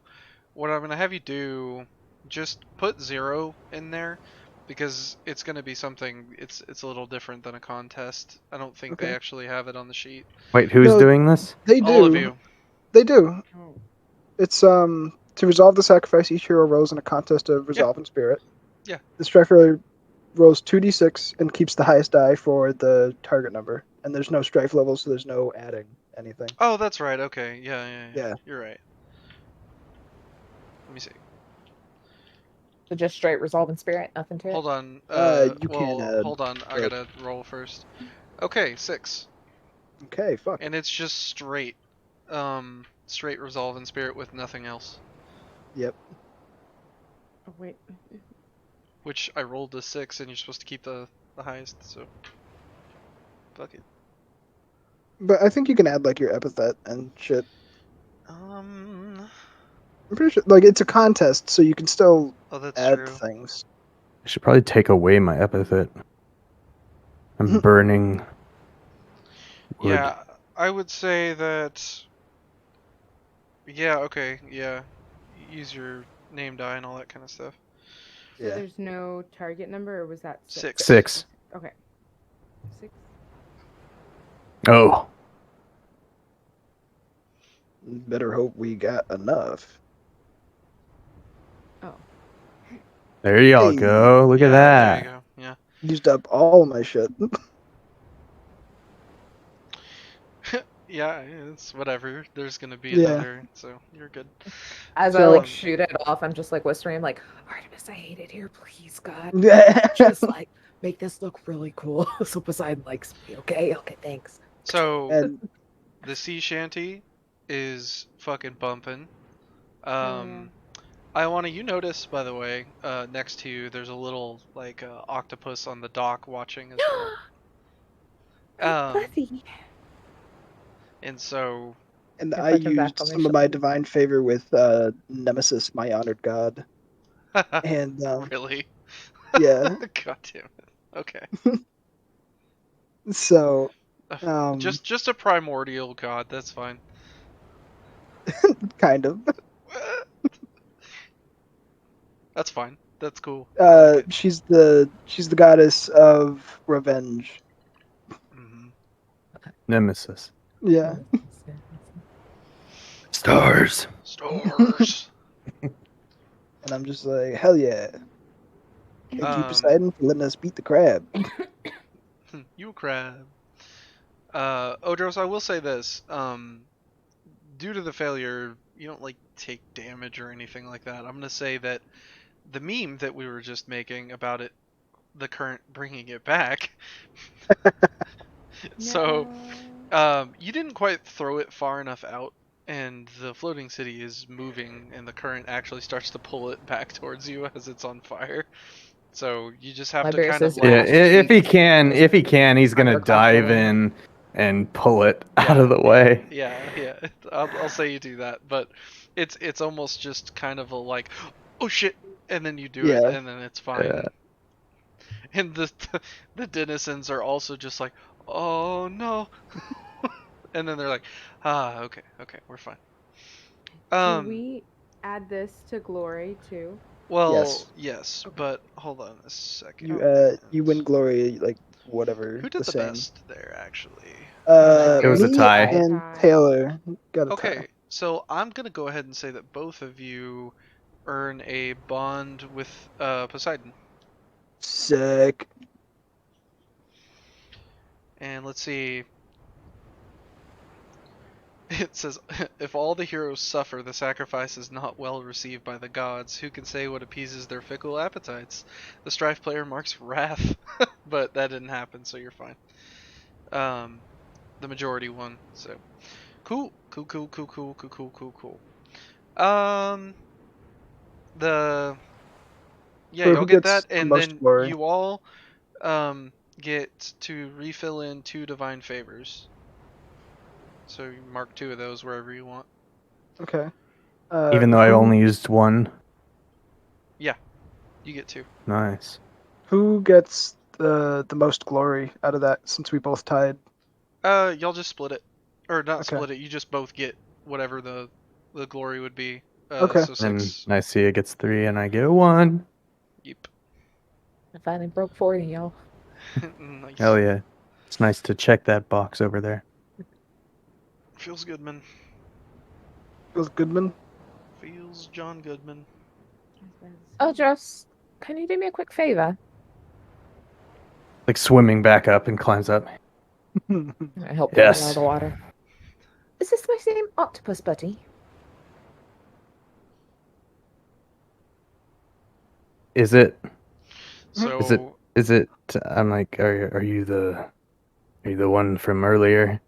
what I'm gonna have you do, just put 0 in there, because it's gonna be something. It's a little different than a contest. I don't think they Okay. actually have it on the sheet. Wait, who's No. doing this? They do. All of you. They do. Oh. It's to resolve the sacrifice. Each hero rolls in a contest of resolve and spirit. Yeah. The striker rolls 2d6 and keeps the highest die for the target number. And there's no strife level, so there's no adding anything. Oh, that's right. Okay. Yeah. Yeah. You're right. Let me see. So just straight resolve in spirit, nothing to it. Hold on. You can add, hold on. I gotta roll first. Okay, 6. Okay, fuck. And it's just straight resolve in spirit with nothing else. Yep. Oh wait. Which I rolled a 6, and you're supposed to keep the highest. So, fuck it. But I think you can add like your epithet and shit. I'm pretty sure like it's a contest, so you can still Oh, that's add true. things. I should probably take away my epithet. I'm burning. Wood. Yeah, I would say that. Yeah. Okay. Yeah. Use your name, die, and all that kind of stuff. So Yeah. there's no target number, or was that 6? 6. Okay. 6. Oh. Better hope we got enough. Oh. There y'all Hey. go. Look at Yeah, that. There you go. Yeah. Used up all my shit. Yeah, it's whatever. There's gonna be Yeah. another, so you're good. As I So- like shoot it off, I'm just like whispering, like, Artemis, I hate it here. Please, God, Yeah. just like make this look really cool so Poseidon likes me. Okay, thanks. So And the sea shanty is fucking bumping. yeah. I want to. You notice, by the way, next to you, there's a little like octopus on the dock watching as well. Buffy. And so and If I I come back, used I'll make some of my divine favor with Nemesis, my honored god. And really, yeah. God damn it. Okay. So Just a primordial god. That's fine. kind of. That's fine. That's cool. She's the goddess of revenge. Mhm. Nemesis. Yeah. Stars. Stars. And I'm just like, hell yeah. Thank you, Poseidon, for letting us beat the crab. You crab. Odros, I will say this. Due to the failure, you don't like take damage or anything like that. I'm gonna say that the meme that we were just making about it, the current bringing it back. So, you didn't quite throw it far enough out, and the floating city is moving, and the current actually starts to pull it back towards you as it's on fire. So you just have to Liberia kind of says, like. Yeah, if he can, he's gonna Under dive control. in and pull it out Yeah, of the way. Yeah. I'll say you do that, but it's almost just kind of a like, oh shit, and then you do it, Yeah. and then it's fine. And the denizens are also just like, oh no, and then they're like, okay, we're fine. Do we add this to glory too? Well, Yes. yes, Okay. but hold on a second. You win glory like whatever. Who did the same. best there actually? It was a Me tie. and Tie. Taylor got a Okay, tie. so I'm gonna go ahead and say that both of you earn a bond with Poseidon. Sick. And let's see. It says, if all the heroes suffer, the sacrifice is not well received by the gods. Who can say what appeases their fickle appetites? The Strife player marks wrath, but that didn't happen, so you're fine. The majority won, so cool. The For y'all who get gets that, the and most then glory? you all get to refill in 2 divine favors. So you mark 2 of those wherever you want. Okay. Even though I who- only used one. You get 2. Nice. Who gets the most glory out of that? Since we both tied. Y'all just split it, or not Okay. split it. You just both get whatever the glory would be. Okay. So And 6. Nicaea gets 3 and I get 1. Yep. I finally broke 40, y'all. Nice. Hell yeah. It's nice to check that box over there. Feels good, man. Feels Goodman. Feels John Goodman. Oh, Joss, can you do me a quick favor? Like swimming back up and climbs up. I help pull it out Yes. of the water. Is this my same octopus buddy? Is it? So Is it? I'm like, are you the one from earlier?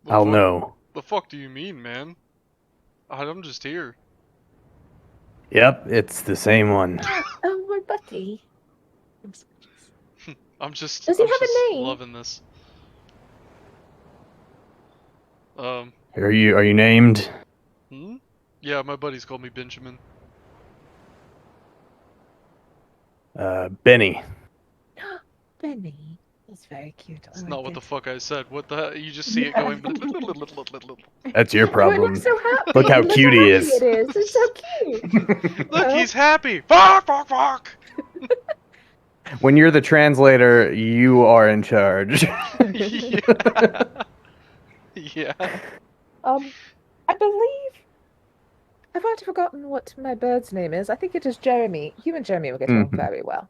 I'll know. The fuck do you mean, man? I'm just here. Yep, it's the same one. Oh, my buddy. I'm just Does he have a name? loving this. Are you named? Yeah, my buddies call me Benjamin. Benny. Benny. That's very cute. That's not what the fuck I said. What the hell? You just see it Yeah. going. That's your Oh, it problem. looks so happy. Look how Look cute he happy is. It is. It's so cute. Look, he's happy. Fuck. When you're the translator, you are in charge. Yeah. I believe I've already forgotten what my bird's name is. I think it is Jeremy. You and Jeremy will get along very well.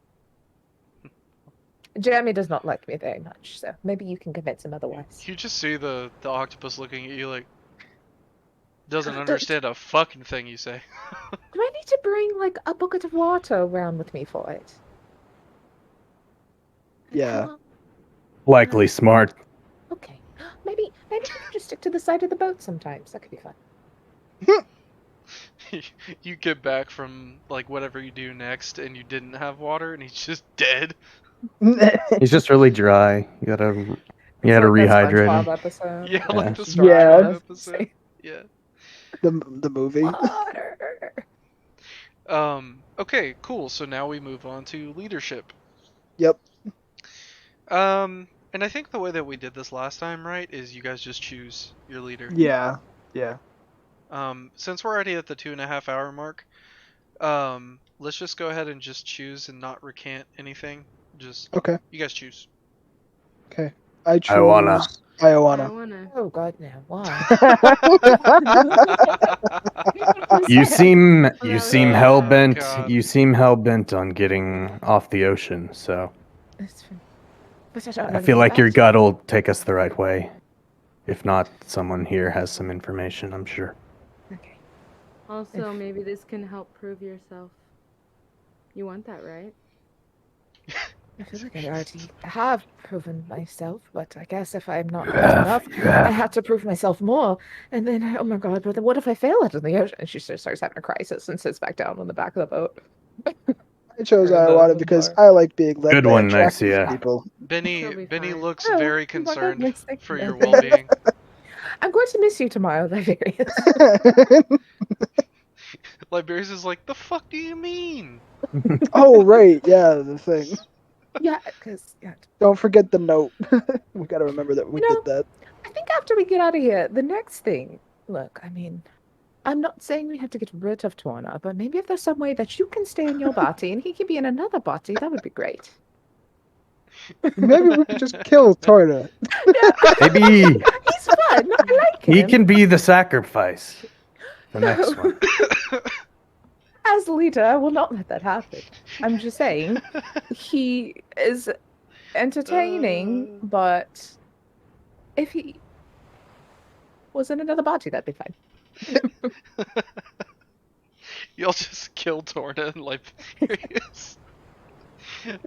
Jeremy does not like me very much, so maybe you can convince him otherwise. You just see the octopus looking at you like doesn't understand a fucking thing you say. Do I need to bring like a bucket of water around with me for it? Yeah. Likely smart. Okay. Maybe we can just stick to the side of the boat sometimes. That could be fun. You get back from like whatever you do next and you didn't have water and he's just dead. He's just really dry. You gotta rehydrate him. Episode. Yeah, like the Yeah. SpongeBob episode. Yeah. The movie. Water. Okay, cool. So now we move on to leadership. Yep. And I think the way that we did this last time, right, is you guys just choose your leader. Yeah. Since we're already at the 2.5 hour mark, let's just go ahead and just choose and not recant anything. Just Okay. you guys choose. Okay. I choose Ioana. Ioana. Oh God, no! Why? You seem Oh, hell bent. God. You seem hell bent on getting off the ocean. So It's fine. But I don't I know feel anything like your about gut will take us the right way. If not, someone here has some information. I'm sure. it. Okay. Also, maybe this can help prove yourself. You want that, right? I feel like I already have proven myself, but I guess if I'm not You good have, enough, you have. I have to prove myself more. And then, oh my God, but then what if I fail out in the ocean? And she just starts having a crisis and sits back down on the back of the boat. I chose Or the Ioana because bar. I like being led Good by one, attractive Nicaea. people. Benny She'll be fine. looks Oh, very my concerned goodness, thank for you. your well-being. I'm going to miss you tomorrow, Liberius. Liberius is like, the fuck do you mean? Oh right, yeah, the thing. Yeah, because Don't forget the note. We gotta remember that we You know- did that. I think after we get out of here, the next thing. Look, I mean, I'm not saying we have to get rid of Torna, but maybe if there's some way that you can stay in your body and he can be in another body, that would be great. Maybe we could just kill Torna. Yeah, Maybe he's fun. I like he him. can be the sacrifice. The next one. As leader, I will not let that happen. I'm just saying, he is entertaining, but if he was in another body, that'd be fine. Y'all just kill Torna and Liberius.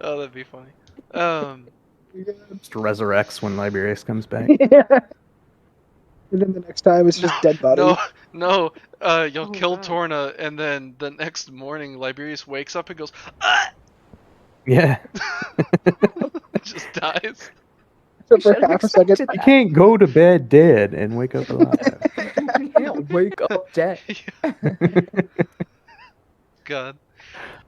Oh, that'd be funny. Just resurrects when Liberius comes back. Yeah. And then the next time it's just dead body. No, you'll Oh, kill God. Torna, and then the next morning, Liberius wakes up and goes, ah! Yeah. Just dies. So We for should have half a second, expected You that. can't go to bed dead and wake up alive. You can't wake up dead. God.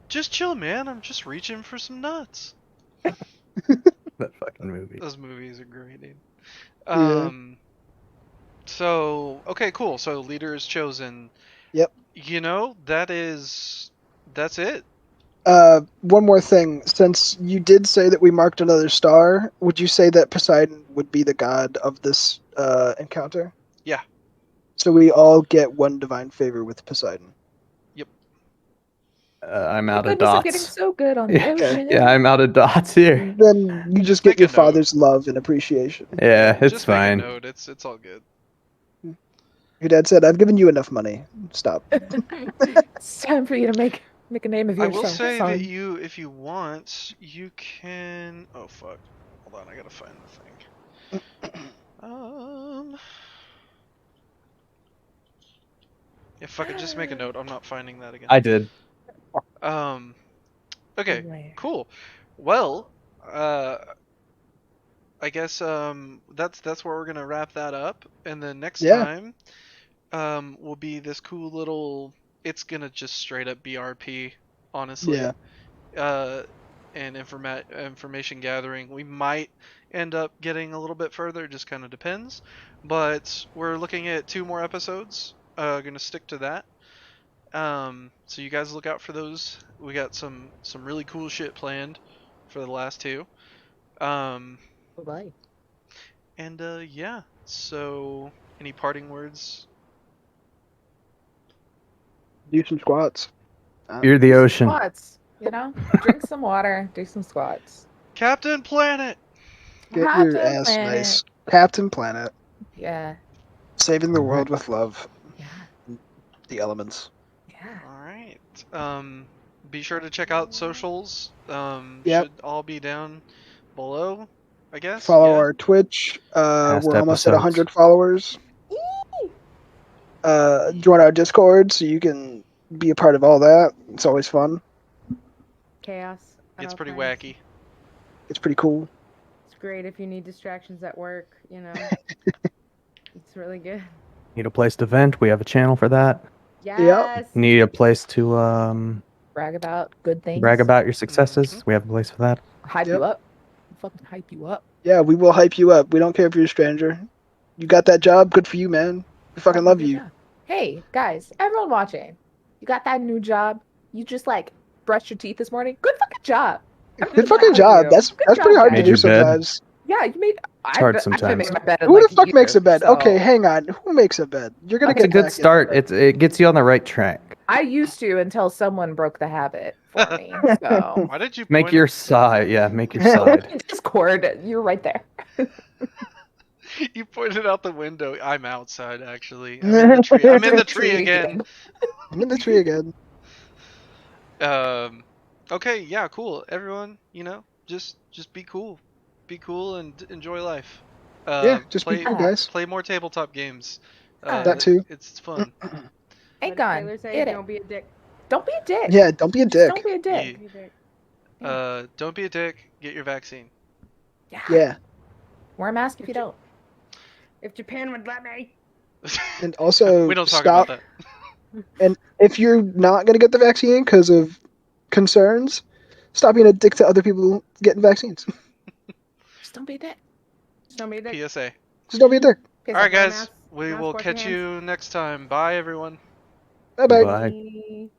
Just chill, man. I'm just reaching for some nuts. That fucking movie. Those movies are great, dude. Yeah. So, okay, cool. So, leader is chosen. Yep. You know, that's it. One more thing. Since you did say that we marked another star, would you say that Poseidon would be the god of this encounter? Yeah. So we all get one divine favor with Poseidon. I'm My out of goodness, I'm getting dots. so good on the Yeah. ocean. Yeah, I'm out of dots here. Then you just Make get your a note. father's love and appreciation. Yeah, it's just make a fine. note. It's all good. Your dad said, "I've given you enough money. Stop." It's time for you to make a name of I yourself. will say son. that if you want, you can. Oh fuck! Hold on, I gotta find the thing. Yeah, fuck it. Just make a note. I'm not finding that again. I did. Okay. Where? Cool. Well, I guess that's where we're gonna wrap that up, and then next Yeah. time, will be this cool little. It's gonna just straight up be RP, honestly. Yeah. And information gathering. We might end up getting a little bit further. It just kind of depends. But we're looking at 2 more episodes. Gonna stick to that. So you guys look out for those. We got some really cool shit planned for the last 2. Bye. And yeah. So any parting words? Do some squats. You're the ocean. Squats. Drink some water, do some squats. Captain Planet. Get your Captain ass Planet. nice. Captain Planet. Yeah. Saving the Alright. world with love. Yeah. The elements. Yeah. All right. Be sure to check out socials. Yep. Should all be down below, I guess. Follow yeah. our Twitch. Past We're almost at episodes. 100 followers. Join our Discord so you can be a part of all that. It's always fun. Chaos. at It's all pretty times. wacky. It's pretty cool. It's great if you need distractions at work, It's really good. Need a place to vent? We have a channel for that. Yes. Need a place to Brag about good things. brag about your successes? We have a place for that. Hype Yep. you up. Fucking hype you up. Yeah, we will hype you up. We don't care if you're a stranger. You got that job? Good for you, man. We fucking love you. Yeah. Hey, guys, everyone watching. You got that new job? You just brushed your teeth this morning? Good fucking job. I'm Good really fucking proud of job. you. That's Good pretty job, hard to Made do your bed. sometimes. Yeah, you made. It's hard I couldn't sometimes. make my bed in Who the a fuck makes year, a bed? so- Okay, hang on. Who makes a bed? You're gonna It's a get good back start. into It gets you on the right track. I used to until someone broke the habit for me. So Why did you Make point your side. Yeah, make your side. Discord, you're right there. You pointed out the window. I'm outside, actually. I'm in the tree. I'm in the tree again. I'm in the tree again. Okay, yeah, cool. Everyone, just be cool. Be cool and enjoy life. Yeah, just be play, cool, guys. Play more tabletop games. That too. It's fun. What did Agon, Taylor say? hit it. Don't be a dick. Don't be a dick. Yeah, don't be a Just dick. don't be a dick. Yeah. Don't be a dick. Don't be a dick. Get your vaccine. Yeah. Wear a mask if you don't. If Japan would let me. And also we don't talk stop about And if you're not going to get the vaccine because of concerns, stop being a dick to other people getting vaccines. Just don't be a dick. Just don't be a dick. PSA. Just don't be a dick. Piss All right, off, wear a guys. mask, We mask, will wash your catch hands. you next time. Bye, everyone. Bye bye. Bye. Bye.